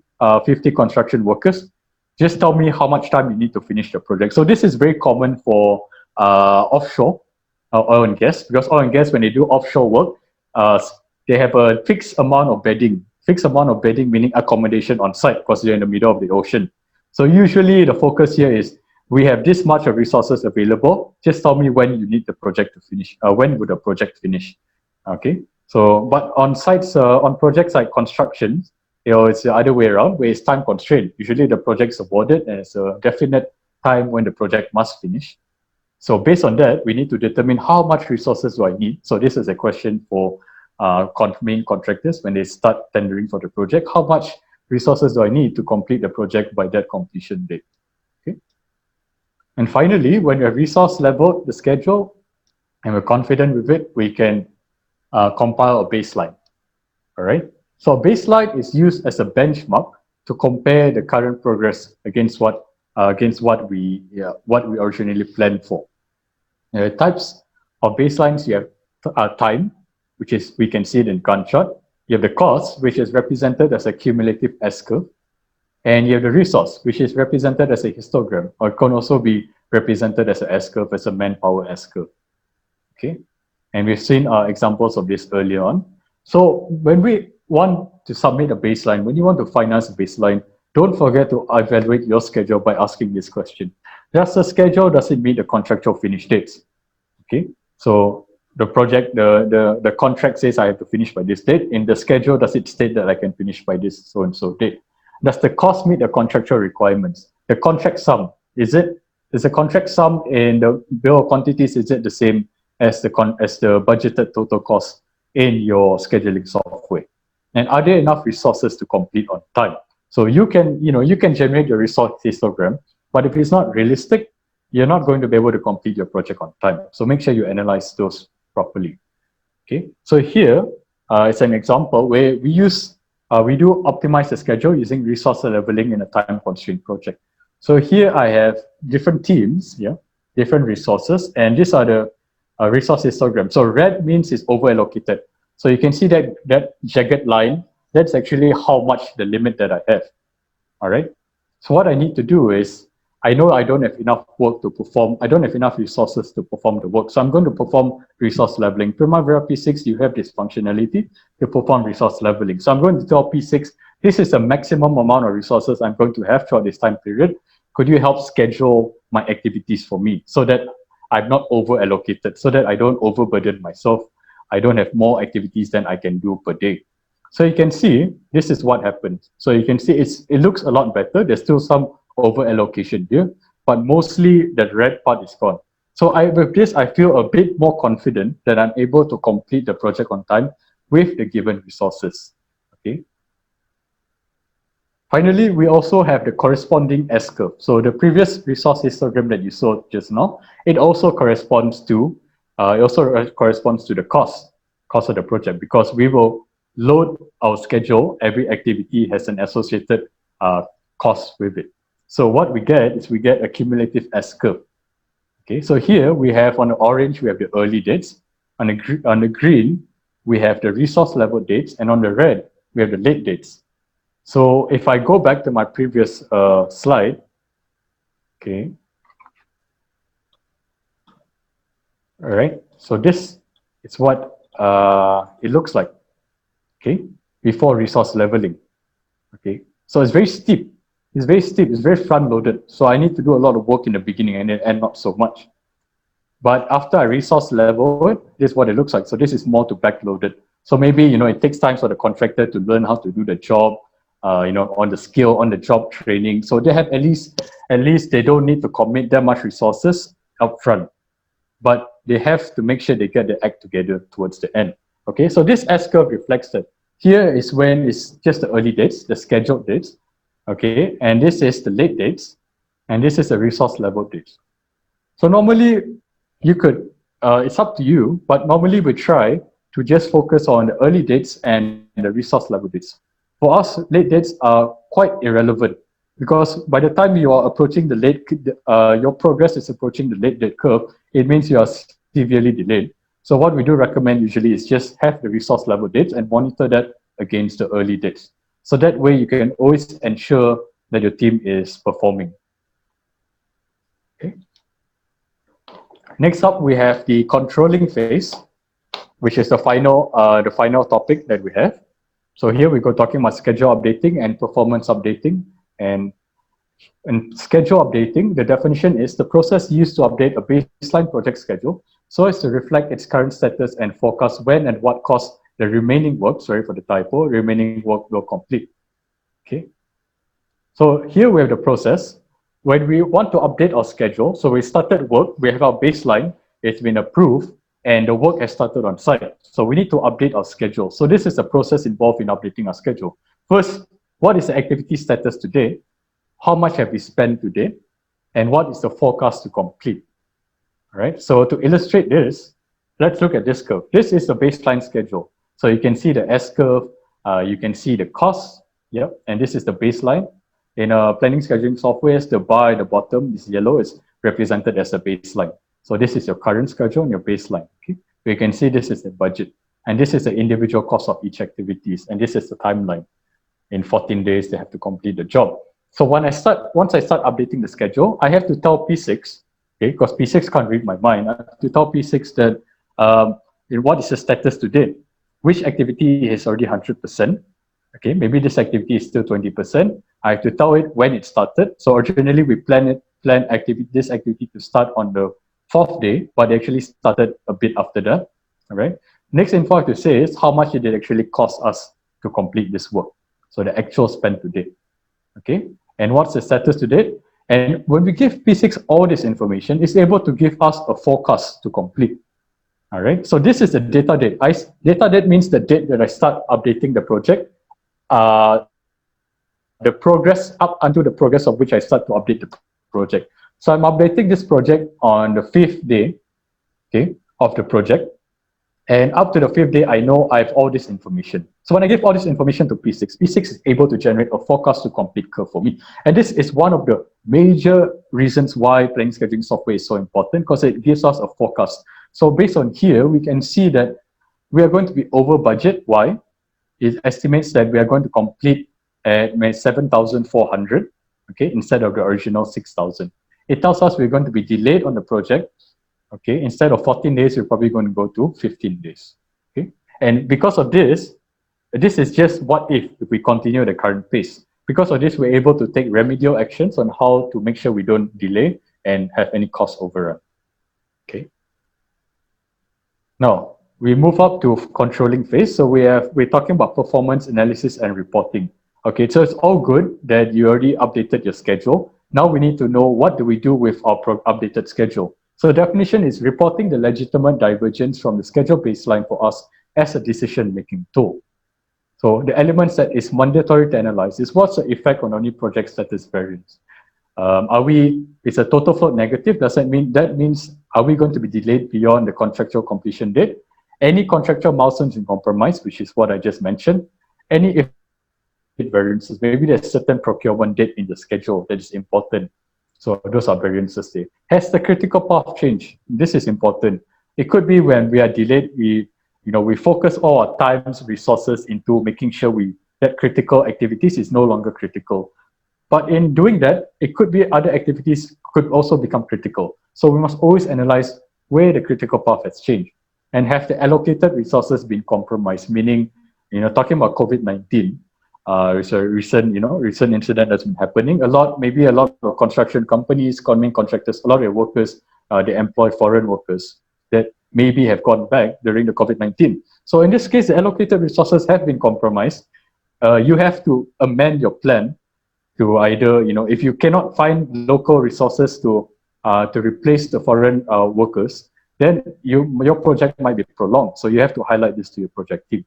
construction workers. Just tell me how much time you need to finish the project. So this is very common for offshore oil and gas, because oil and gas, when they do offshore work, they have a fixed amount of bedding. Fixed amount of bedding meaning accommodation on site because they're in the middle of the ocean. So usually the focus here is we have this much of resources available. Just tell me when you need the project to finish. When would the project finish? Okay. So, but on sites, on projects like construction, it's the other way around, where it's time constrained. Usually the project's awarded and it's a definite time when the project must finish. So based on that, we need to determine how much resources do I need. So this is a question for main contractors when they start tendering for the project. How much resources do I need to complete the project by that completion date? Okay. And finally, when we have resource leveled the schedule and we're confident with it, we can compile a baseline. All right. So a baseline is used as a benchmark to compare the current progress against what we originally planned for. Types of baselines, you have time, which is, we can see it in Gantt chart. You have the cost, which is represented as a cumulative S-curve. And you have the resource, which is represented as a histogram, or it can also be represented as a S-curve, as a manpower S-curve. Okay. And we've seen examples of this earlier on. So when we want to submit a baseline, when you want to finance a baseline, don't forget to evaluate your schedule by asking this question. Does the schedule, does it meet the contractual finish dates? Okay, so the project, the contract says I have to finish by this date. In the schedule, does it state that I can finish by this so-and-so date? Does the cost meet the contractual requirements? The contract sum, is the contract sum in the bill of quantities, is it the same as the budgeted total cost in your scheduling software? And are there enough resources to complete on time? So you can generate your resource histogram, but if it's not realistic, you're not going to be able to complete your project on time. So make sure you analyze those properly. Okay. So here it's an example where we do optimize the schedule using resource leveling in a time constraint project. So here I have different teams, different resources, and these are the resource histogram. So red means it's over allocated. So you can see that jagged line, that's actually how much the limit that I have. All right. So what I need to do is, I know I don't have enough work to perform. I don't have enough resources to perform the work. So I'm going to perform resource leveling. Primavera P6, you have this functionality to perform resource leveling. So I'm going to tell P6, this is the maximum amount of resources I'm going to have throughout this time period. Could you help schedule my activities for me so that I'm not over allocated, so that I don't overburden myself. I don't have more activities than I can do per day. So you can see, this is what happens. So you can see it looks a lot better. There's still some over allocation here, but mostly the red part is gone. So with this, I feel a bit more confident that I'm able to complete the project on time with the given resources. Okay. Finally, we also have the corresponding S-curve. So the previous resource histogram that you saw just now, it also corresponds to the cost of the project, because we will load our schedule. Every activity has an associated cost with it. So what we get is we get a cumulative S-curve. Okay, so here we have on the orange, we have the early dates. On the green, we have the resource level dates. And on the red, we have the late dates. So if I go back to my previous slide, okay, all right, so this is what it looks like, okay, before resource leveling, okay. So it's very steep, it's very front-loaded. So I need to do a lot of work in the beginning and then end not so much. But after I resource level it, this is what it looks like. So this is more to backloaded. So maybe, it takes time for the contractor to learn how to do the job, on the skill, on the job training. So they have at least they don't need to commit that much resources upfront, but they have to make sure they get the act together towards the end. Okay, so this S-curve reflects that. Here is when it's just the early dates, the scheduled dates. Okay, and this is the late dates, and this is the resource level dates. So normally you could, it's up to you, but normally we try to just focus on the early dates and the resource level dates. For us, late dates are quite irrelevant because by the time you are approaching the your progress is approaching the late date curve, it means you are severely delayed. So what we do recommend usually is just have the resource level dates and monitor that against the early dates. So that way you can always ensure that your team is performing. Okay. Next up, we have the controlling phase, which is the final topic that we have. So here we go talking about schedule updating and performance updating. And schedule updating, the definition is the process used to update a baseline project schedule so as to reflect its current status and forecast when and what cost the remaining work, sorry for the typo, remaining work will complete. Okay. So here we have the process. When we want to update our schedule, so we started work, we have our baseline, it's been approved, and the work has started on site. So we need to update our schedule. So this is the process involved in updating our schedule. First, what is the activity status today? How much have we spent today? And what is the forecast to complete? All right, so to illustrate this, let's look at this curve. This is the baseline schedule. So you can see the S-curve, you can see the cost, yep, and this is the baseline. In planning scheduling software, the bar at the bottom, this yellow, is represented as the baseline. So this is your current schedule and your baseline. Okay, you can see this is the budget, and this is the individual cost of each activities, and this is the timeline. In 14 days, they have to complete the job. So once I start updating the schedule, I have to tell P6, okay, because P6 can't read my mind. I have to tell P6 that what is the status today? Which activity is already 100%? Okay, maybe this activity is still 20%. I have to tell it when it started. So originally we planned this activity to start on the 4th day, but it actually started a bit after that. All right. Next info I have to say is how much did it actually cost us to complete this work. So the actual spend today. Okay, and what's the status to date? And when we give P6 all this information, it's able to give us a forecast to complete. All right, so this is the data date. Data date means the date that I start updating the project, the progress up until the progress of which I start to update the project. So I'm updating this project on the 5th day, okay, of the project. And up to the 5th day, I know I have all this information. So when I give all this information to P6, P6 is able to generate a forecast to complete curve for me. And this is one of the major reasons why planning scheduling software is so important, because it gives us a forecast. So based on here, we can see that we are going to be over budget. Why? It estimates that we are going to complete at 7,400, okay, instead of the original 6,000. It tells us we're going to be delayed on the project. Okay, instead of 14 days, we're probably going to go to 15 days. Okay, and because of this is just what if we continue the current pace. Because of this, we're able to take remedial actions on how to make sure we don't delay and have any cost overrun. Okay. Now we move up to controlling phase. So we're talking about performance analysis and reporting. Okay, so it's all good that you already updated your schedule. Now we need to know what do we do with our updated schedule. So the definition is reporting the legitimate divergence from the schedule baseline for us as a decision-making tool. So the elements that is mandatory to analyze is what's the effect on any project status variance? Is a total float negative? Does that means are we going to be delayed beyond the contractual completion date? Any contractual milestones in compromise, which is what I just mentioned. Any variances. Maybe there's certain procurement date in the schedule that is important. So those are variances there. Has the critical path changed? This is important. It could be when we are delayed, we focus all our times, resources into making sure that critical activities is no longer critical. But in doing that, it could be other activities could also become critical. So we must always analyze where the critical path has changed and have the allocated resources been compromised, meaning, talking about COVID-19, it's a recent incident that's been happening. Maybe a lot of construction companies, main contractors, a lot of their workers, they employ foreign workers that maybe have gone back during the COVID-19. So in this case, the allocated resources have been compromised. You have to amend your plan to either, if you cannot find local resources to replace the foreign workers, then your project might be prolonged. So you have to highlight this to your project team.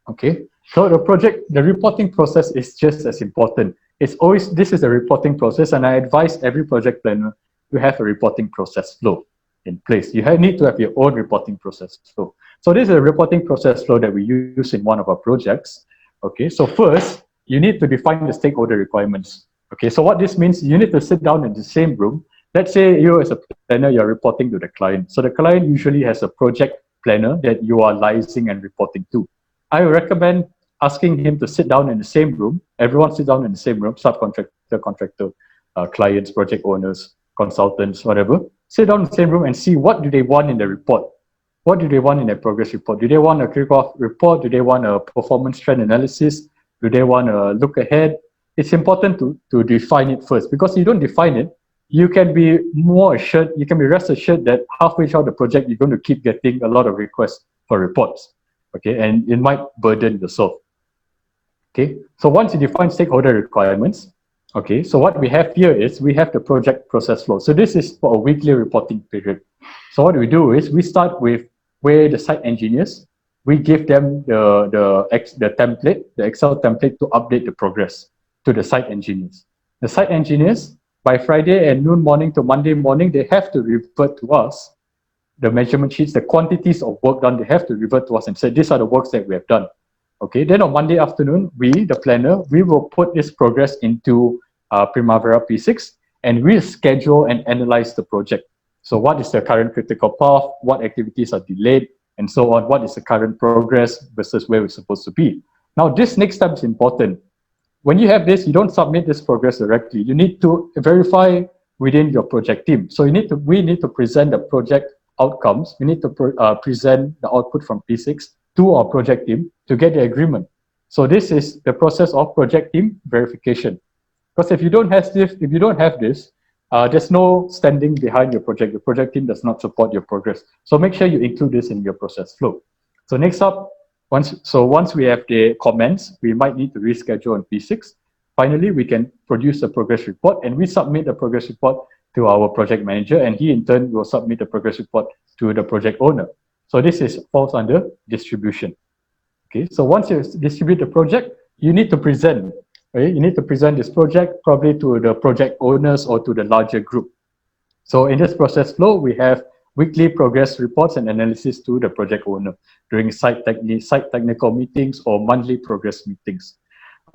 Okay, so the reporting process is just as important. This is the reporting process, and I advise every project planner to have a reporting process flow in place. You need to have your own reporting process flow. So this is a reporting process flow that we use in one of our projects. Okay, so first, you need to define the stakeholder requirements. Okay, so what this means, you need to sit down in the same room. Let's say you as a planner, you're reporting to the client. So the client usually has a project planner that you are liaising and reporting to. I recommend asking him to sit down in the same room. Everyone sit down in the same room, subcontractor, contractor, clients, project owners, consultants, whatever. Sit down in the same room and see what do they want in the report. What do they want in their progress report? Do they want a kickoff report? Do they want a performance trend analysis? Do they want to look ahead? It's important to define it first, because if you don't define it, you can be rest assured that halfway through the project, you're going to keep getting a lot of requests for reports. Okay, and it might burden yourself. Okay, so once you define stakeholder requirements, okay, so what we have here is we have the project process flow. So this is for a weekly reporting period. So what we do is we start with where the site engineers, we give them the template, the Excel template to update the progress to the site engineers. The site engineers, by Friday and noon morning to Monday morning, they have to revert to us the measurement sheets, the quantities of work done. They have to revert to us and say, these are the works that we have done. Okay, then on Monday afternoon, the planner, we will put this progress into Primavera P6 and we'll schedule and analyze the project. So what is the current critical path? What activities are delayed? And so on. What is the current progress versus where we're supposed to be? Now, this next step is important. When you have this, you don't submit this progress directly. You need to verify within your project team. So we need to present the project outcomes. We need to present the output from P6 to our project team to get the agreement. So this is the process of project team verification. Because if you don't have this, there's no standing behind your project. The project team does not support your progress. So make sure you include this in your process flow. So next up, once we have the comments, we might need to reschedule on P6. Finally, we can produce a progress report and we submit the progress report to our project manager, and he in turn will submit the progress report to the project owner. So this falls under distribution. Okay, so once you distribute the project, you need to present. Okay? You need to present this project probably to the project owners or to the larger group. So in this process flow, we have weekly progress reports and analysis to the project owner during site technical meetings or monthly progress meetings.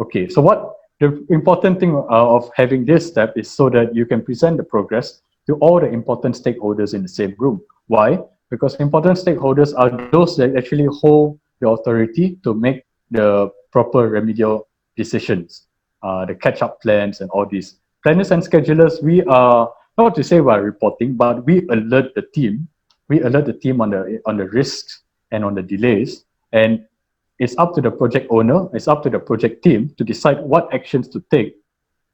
Okay, so the important thing of having this step is so that you can present the progress to all the important stakeholders in the same room. Why? Because important stakeholders are those that actually hold the authority to make the proper remedial decisions, the catch-up plans and all these. Planners and schedulers, we are, not to say we are reporting, but we alert the team. We alert the team on the risks and on the delays. And it's up to the project owner, it's up to the project team to decide what actions to take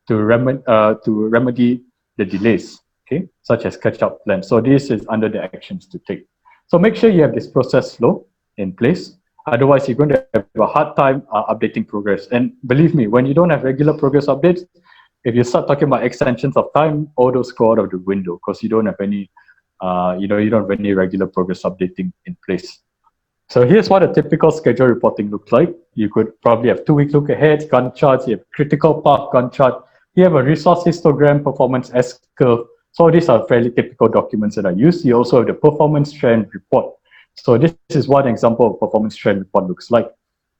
to remedy the delays, okay, such as catch-up plans. So this is under the actions to take. So make sure you have this process flow in place. Otherwise, you're going to have a hard time updating progress. And believe me, when you don't have regular progress updates, if you start talking about extensions of time, all those go out of the window because you don't have any, you don't have any regular progress updating in place. So here's what a typical schedule reporting looks like. You could probably have 2-week look ahead, Gantt charts, you have critical path Gantt chart, you have a resource histogram, performance S-curve. So these are fairly typical documents that are used. You also have the performance trend report. So this is one example of performance trend report looks like.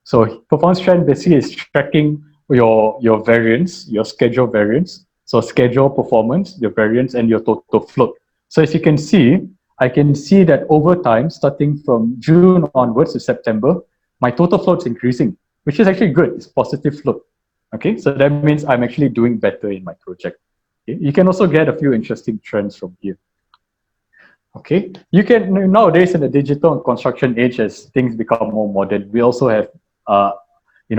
So performance trend basically is tracking your variance, your schedule variance. So schedule performance, your variance, and your total float. So as you can see, I can see that over time, starting from June onwards to September, my total float's increasing, which is actually good. It's positive float. Okay, so that means I'm actually doing better in my project. Okay? You can also get a few interesting trends from here. Okay, you can nowadays in the digital and construction age, as things become more modern, we also have,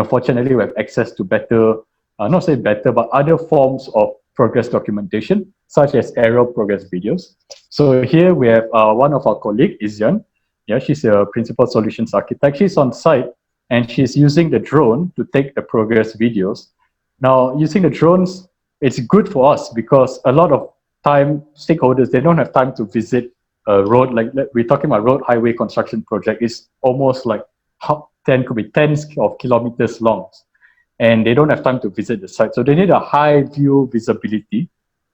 fortunately, we have access to better, not say better, but other forms of progress documentation, such as aerial progress videos. So here we have one of our colleague, Izyan. Yeah, she's a principal solutions architect. She's on site and she's using the drone to take the progress videos. Now, using the drones, it's good for us because a lot of time stakeholders, they don't have time to visit a road, like we're talking about road highway construction project, is almost like 10 could be tens of kilometers long, and they don't have time to visit the site. So they need a high view visibility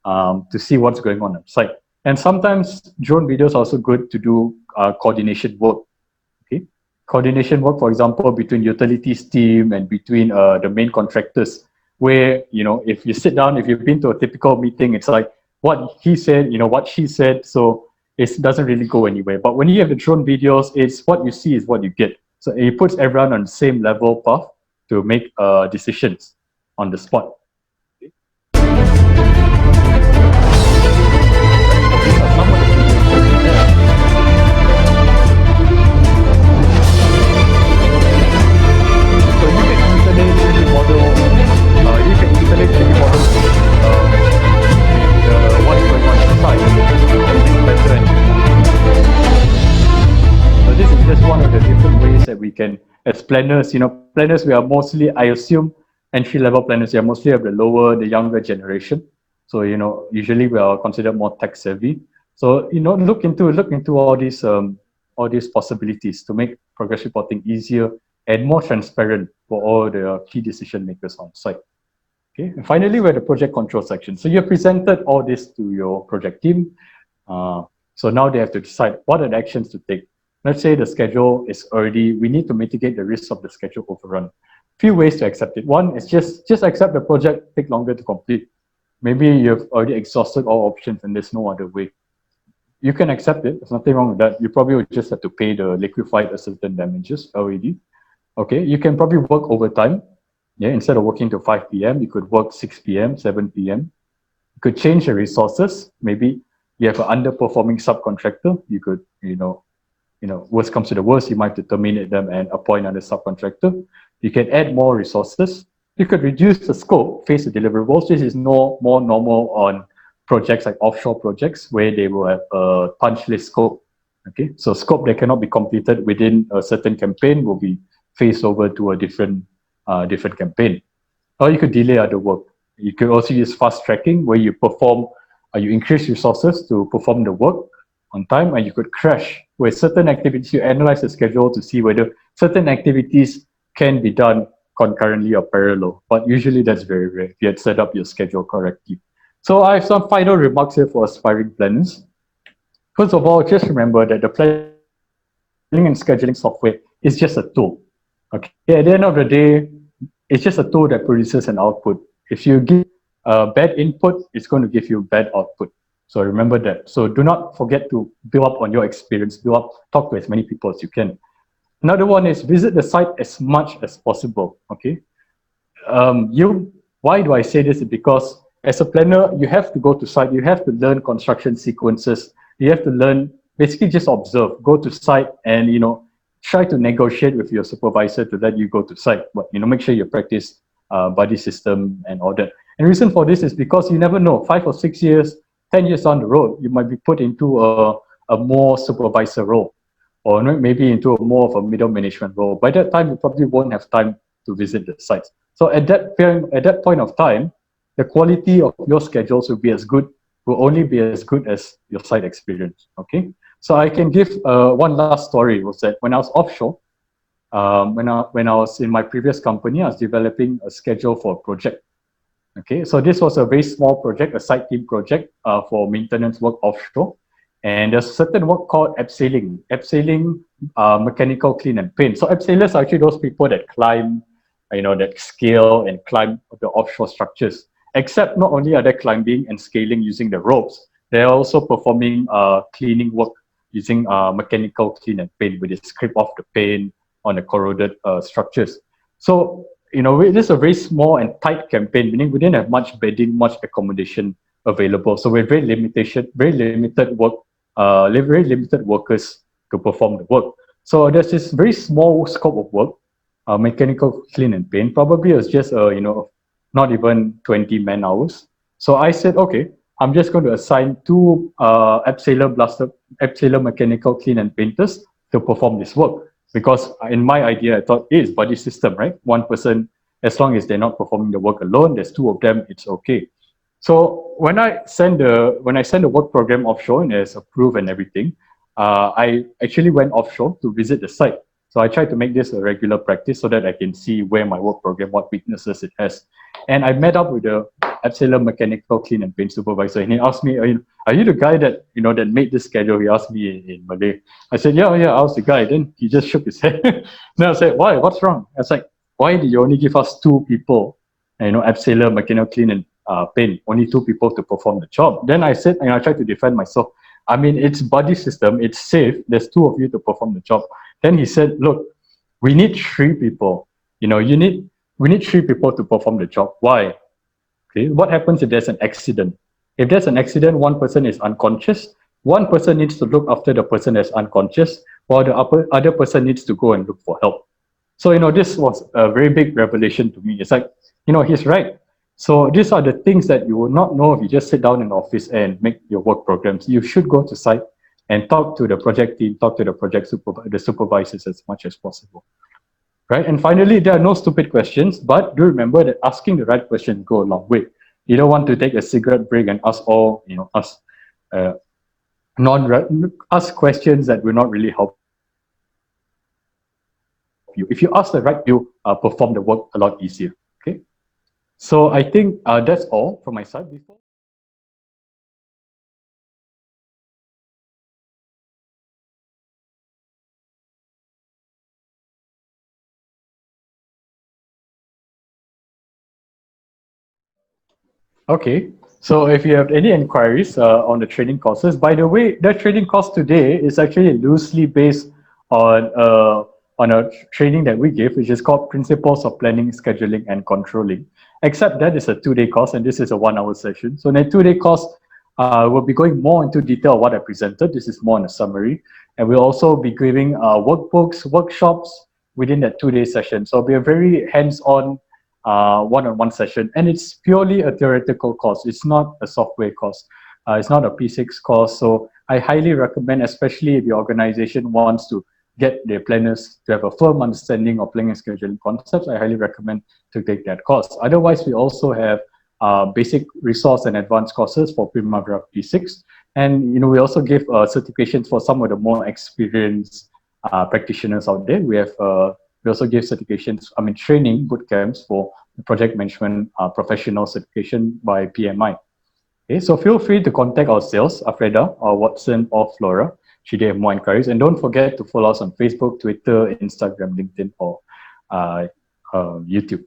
to see what's going on site. And sometimes drone videos are also good to do coordination work. Okay, coordination work, for example, between utilities team and between the main contractors, where if you sit down, if you've been to a typical meeting, it's like what he said, what she said, so it doesn't really go anywhere. But when you have the drone videos, it's what you see is what you get. So it puts everyone on the same level path to make decisions on the spot. We can, as planners, planners, we are mostly, I assume, entry-level planners, they are mostly of the younger generation. So, usually we are considered more tech-savvy. So, look into all these possibilities to make progress reporting easier and more transparent for all the key decision makers on site. Okay, and finally, we're the project control section. So you've presented all this to your project team. So now they have to decide what are the actions to take. Let's say the schedule is already, we need to mitigate the risk of the schedule overrun. Few ways to accept it. One is just accept the project take longer to complete. Maybe you've already exhausted all options and there's no other way. You can accept it. There's nothing wrong with that. You probably would just have to pay the liquefied certain damages, LAD. Okay, you can probably work overtime. Yeah, instead of working till 5 p.m., you could work 6 p.m., 7 p.m. You could change the resources. Maybe you have an underperforming subcontractor. You could, worst comes to the worst, you might terminate them and appoint another subcontractor. You can add more resources. You could reduce the scope, phase the deliverables. This is more normal on projects like offshore projects where they will have a punch list scope. Okay, so scope that cannot be completed within a certain campaign will be phased over to a different campaign. Or you could delay other work. You could also use fast tracking where you increase resources to perform the work on time, and you could crash where certain activities, you analyze the schedule to see whether certain activities can be done concurrently or parallel. But usually that's very rare if you had set up your schedule correctly. So I have some final remarks here for aspiring planners. First of all, just remember that the planning and scheduling software is just a tool. Okay, at the end of the day, it's just a tool that produces an output. If you give bad input, it's going to give you bad output. So remember that. So do not forget to build up on your experience, talk to as many people as you can. Another one is visit the site as much as possible. Okay. Why do I say this? Because as a planner, you have to go to site, you have to learn construction sequences, you have to learn, basically just observe, go to site and, try to negotiate with your supervisor to let you go to site, but, make sure you practice buddy system and all that. And the reason for this is because you never know, 5 or 6 years, 10 years down the road, you might be put into a more supervisor role, or maybe into a more of a middle management role. By that time, you probably won't have time to visit the sites. So at that point of time, the quality of your schedules will only be as good as your site experience. Okay. So I can give one last story. Was that when I was offshore, when I was in my previous company, I was developing a schedule for a project. Okay, so this was a very small project, a site team project for maintenance work offshore. And there's certain work called abseiling, mechanical clean and paint. So abseilers are actually those people that climb that scale and climb the offshore structures. Except not only are they climbing and scaling using the ropes, they're also performing cleaning work using mechanical clean and paint, where they scrape off the paint on the corroded structures. So, this is a very small and tight campaign, meaning we didn't have much bedding, much accommodation available. So we're very limited work, very limited workers to perform the work. So there's this very small scope of work, mechanical clean and paint. Probably it was just not even 20 man hours. So I said, okay, I'm just going to assign two Abseiler mechanical clean and painters to perform this work. Because in my idea, I thought it's buddy system, right? One person, as long as they're not performing the work alone, there's two of them, it's okay. So when I send the work program offshore and it's approved and everything, I actually went offshore to visit the site. So I tried to make this a regular practice so that I can see where my work program, what weaknesses it has. And I met up with the Abseiler mechanical clean and paint supervisor, and he asked me, are you the guy that that made this schedule? He asked me in Malay. I said, yeah, I was the guy. Then he just shook his head. Then I said, why? What's wrong? I was like, why did you only give us two people? Abseiler mechanical clean and paint, only two people to perform the job. Then I said, I tried to defend myself. I mean, it's buddy system, it's safe. There's two of you to perform the job. Then he said, look, we need three people. We need three people to perform the job. Why? Okay, what happens if there's an accident? If there's an accident, one person is unconscious. One person needs to look after the person that's unconscious, while the other person needs to go and look for help. So, this was a very big revelation to me. It's like, he's right. So these are the things that you will not know if you just sit down in the office and make your work programs. You should go to site and talk to the project team, talk to the supervisors as much as possible. Right? And finally, there are no stupid questions, but do remember that asking the right question go a long way. You don't want to take a cigarette break and ask ask questions that will not really help you. If you ask the right, you perform the work a lot easier. Okay. So I think that's all from my side. Okay, so if you have any inquiries on the training courses, by the way, the training course today is actually loosely based on a training that we give, which is called Principles of Planning, Scheduling, and Controlling. Except that is a 2-day course, and this is a 1-hour session. So in a 2-day course, we'll be going more into detail of what I presented. This is more in a summary, and we'll also be giving workbooks, workshops within that 2-day session. So it'll be a very hands-on one-on-one session, and it's purely a theoretical course. It's not a software course. It's not a P6 course. So I highly recommend, especially if your organization wants to get their planners to have a firm understanding of planning and scheduling concepts, I highly recommend to take that course. Otherwise, we also have basic resource and advanced courses for Primavera P6. And we also give certifications for some of the more experienced practitioners out there. We also give certifications, training boot camps for project management professional certification by PMI. Okay, so feel free to contact our sales, Alfreda, or Watson, or Flora, should they have more inquiries. And don't forget to follow us on Facebook, Twitter, Instagram, LinkedIn, or YouTube.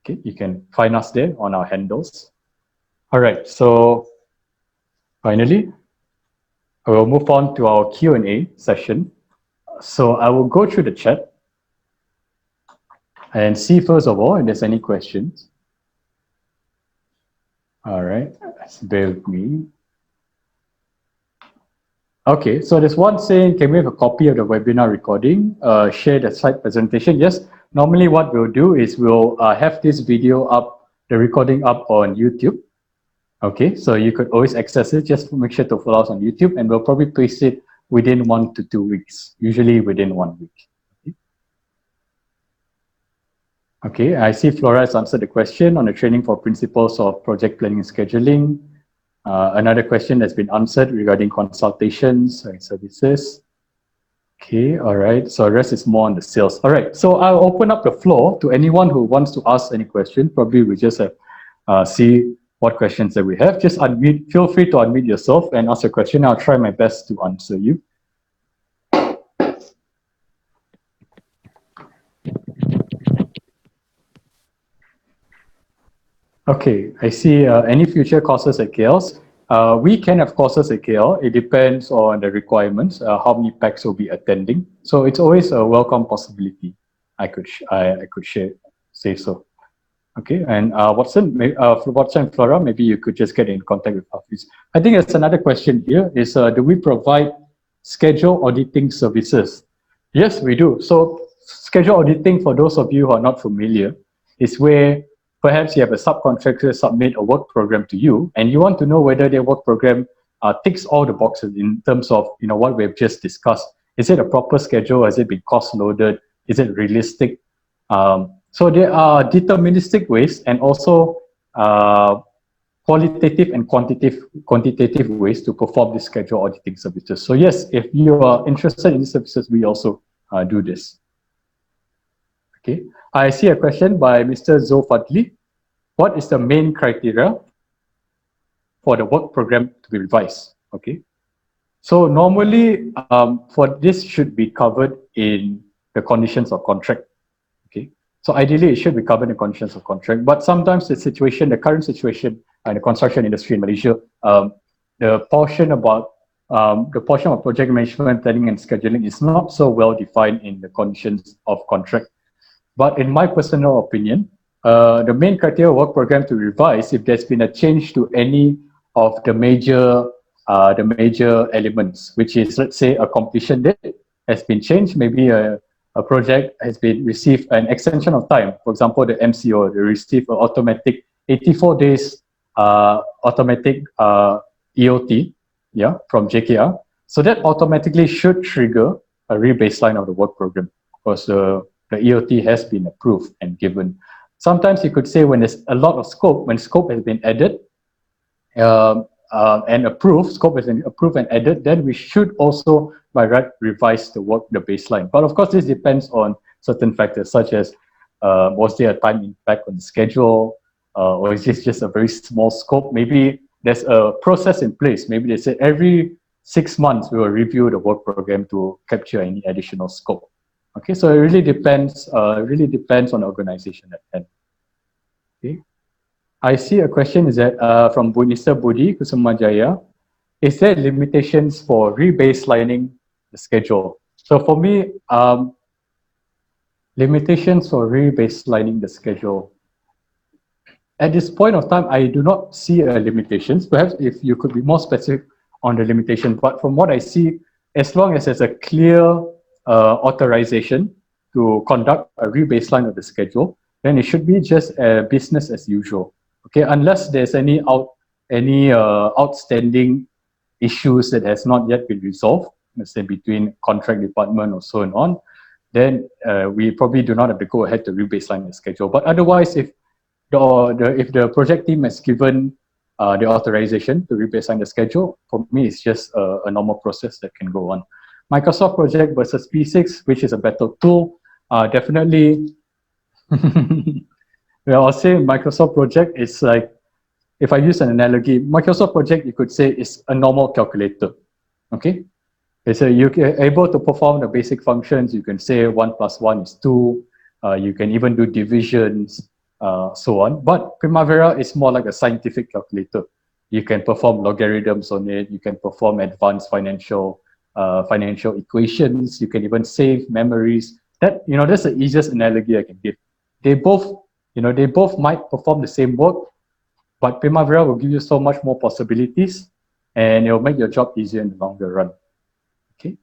Okay, you can find us there on our handles. All right, so finally, I will move on to our Q&A session. So I will go through the chat and see first of all if there's any questions. All right, bear with me. Okay, so there's one saying, can we have a copy of the webinar recording? Share the slide presentation. Yes, normally what we'll do is we'll have this video up, the recording up on YouTube. Okay, so you could always access it. Just make sure to follow us on YouTube, and we'll probably place it within 1 to 2 weeks, usually within 1 week. Okay, I see Flora has answered the question on the training for principles of project planning and scheduling. Another question that's been answered regarding consultations and services. Okay, all right. So the rest is more on the sales. All right, so I'll open up the floor to anyone who wants to ask any question. Probably we just have see what questions that we have. Just unmute. Feel free to unmute yourself and ask a question. I'll try my best to answer you. Okay, I see. Any future courses at KLs? We can have courses at KL. It depends on the requirements, how many packs will be attending. So it's always a welcome possibility. I could say so. Okay, and Watson and Flora, maybe you could just get in contact with Hafiz. I think there's another question here is, do we provide schedule auditing services? Yes, we do. So schedule auditing, for those of you who are not familiar, is where perhaps you have a subcontractor submit a work program to you, and you want to know whether their work program ticks all the boxes in terms of what we've just discussed. Is it a proper schedule? Has it been cost loaded? Is it realistic? So there are deterministic ways and also qualitative and quantitative ways to perform this schedule auditing services. So yes, if you are interested in these services, we also do this. Okay, I see a question by Mr. Zofadli. What is the main criteria for the work program to be revised? Okay, so normally for this should be covered in the conditions of contract. Okay, so ideally it should be covered in conditions of contract, but sometimes the current situation in the construction industry in Malaysia, the portion of project management, planning and scheduling is not so well defined in the conditions of contract. But in my personal opinion, the main criteria of work program to revise if there's been a change to any of the major elements, which is, let's say, a completion date has been changed, maybe a project has been received an extension of time. For example, the MCO, they receive an automatic 84 days automatic EOT, from JKR. So that automatically should trigger a rebaseline of the work program because the EOT has been approved and given. Sometimes you could say when there's a lot of scope, when scope has been added and approved, scope has been approved and added, then we should also by right revise the baseline. But of course, this depends on certain factors such as was there a time impact on the schedule, or is this just a very small scope? Maybe there's a process in place. Maybe they say every 6 months we will review the work program to capture any additional scope. Okay, so it really depends. On the organization at hand. Okay, I see a question is that from Mr. Budi Kusamajaya. Is there limitations for rebaselining the schedule? So for me, limitations for rebaselining the schedule. At this point of time, I do not see limitations. Perhaps if you could be more specific on the limitation, but from what I see, as long as there's a clear authorization to conduct a rebaseline of the schedule, then it should be just business as usual. Okay, unless there's any outstanding issues that has not yet been resolved, let's say between contract department or so and on, then we probably do not have to go ahead to rebaseline the schedule. But otherwise, if the project team has given the authorization to rebaseline the schedule, for me, it's just a normal process that can go on. Microsoft project versus P6, which is a better tool? Definitely. Well, I'll say Microsoft project is like, if I use an analogy, Microsoft project, you could say is a normal calculator. Okay? So you're able to perform the basic functions. You can say 1 + 1 is 2. You can even do divisions, so on. But Primavera is more like a scientific calculator. You can perform logarithms on it. You can perform advanced financial equations. You can even save memories. That's the easiest analogy I can give. They both might perform the same work, but Primavera will give you so much more possibilities, and it will make your job easier in the longer run. Okay.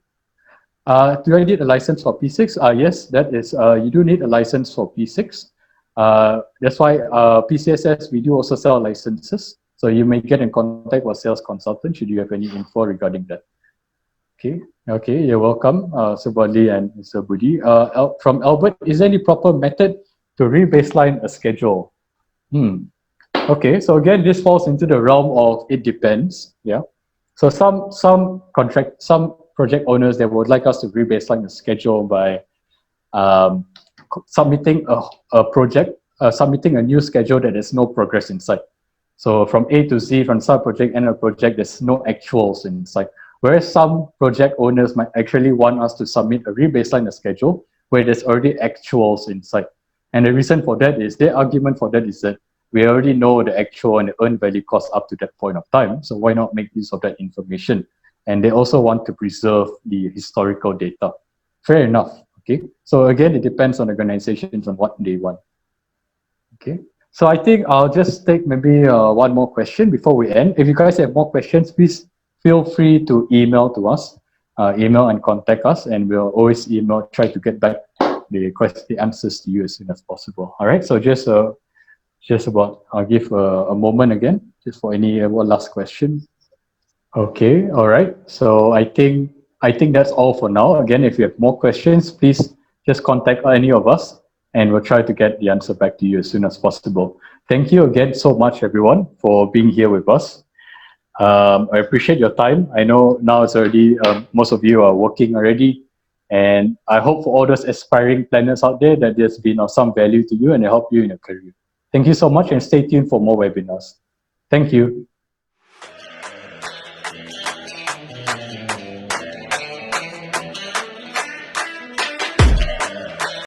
Do I need a license for P6? Yes, that is. You do need a license for P6. That's why Pcss, we do also sell licenses. So you may get in contact with sales consultant should you have any info regarding that. Okay, you're welcome, Subali and Mr. Budi. From Albert, is there any proper method to rebaseline a schedule? Okay, so again, this falls into the realm of it depends. Yeah. So some project owners, they would like us to rebaseline the schedule by submitting a new schedule that there's no progress inside. So from A to Z, from start project, end of project, there's no actuals inside. Whereas some project owners might actually want us to submit a rebaseline schedule where there's already actuals inside. And the reason for that is, their argument for that is that we already know the actual and the earned value cost up to that point of time. So why not make use of that information? And they also want to preserve the historical data. Fair enough. Okay. So again, it depends on organizations on what they want. Okay. So I think I'll just take maybe one more question before we end. If you guys have more questions, please feel free to email to us, email and contact us, and we'll always try to get back the answers to you as soon as possible. All right. So just about, I'll give a moment again, just for any one last question. Okay, all right. So I think that's all for now. Again, if you have more questions, please just contact any of us and we'll try to get the answer back to you as soon as possible. Thank you again so much, everyone, for being here with us. I appreciate your time. I know now it's already, most of you are working already. And I hope for all those aspiring planners out there that there's been of some value to you and help you in your career. Thank you so much and stay tuned for more webinars. Thank you.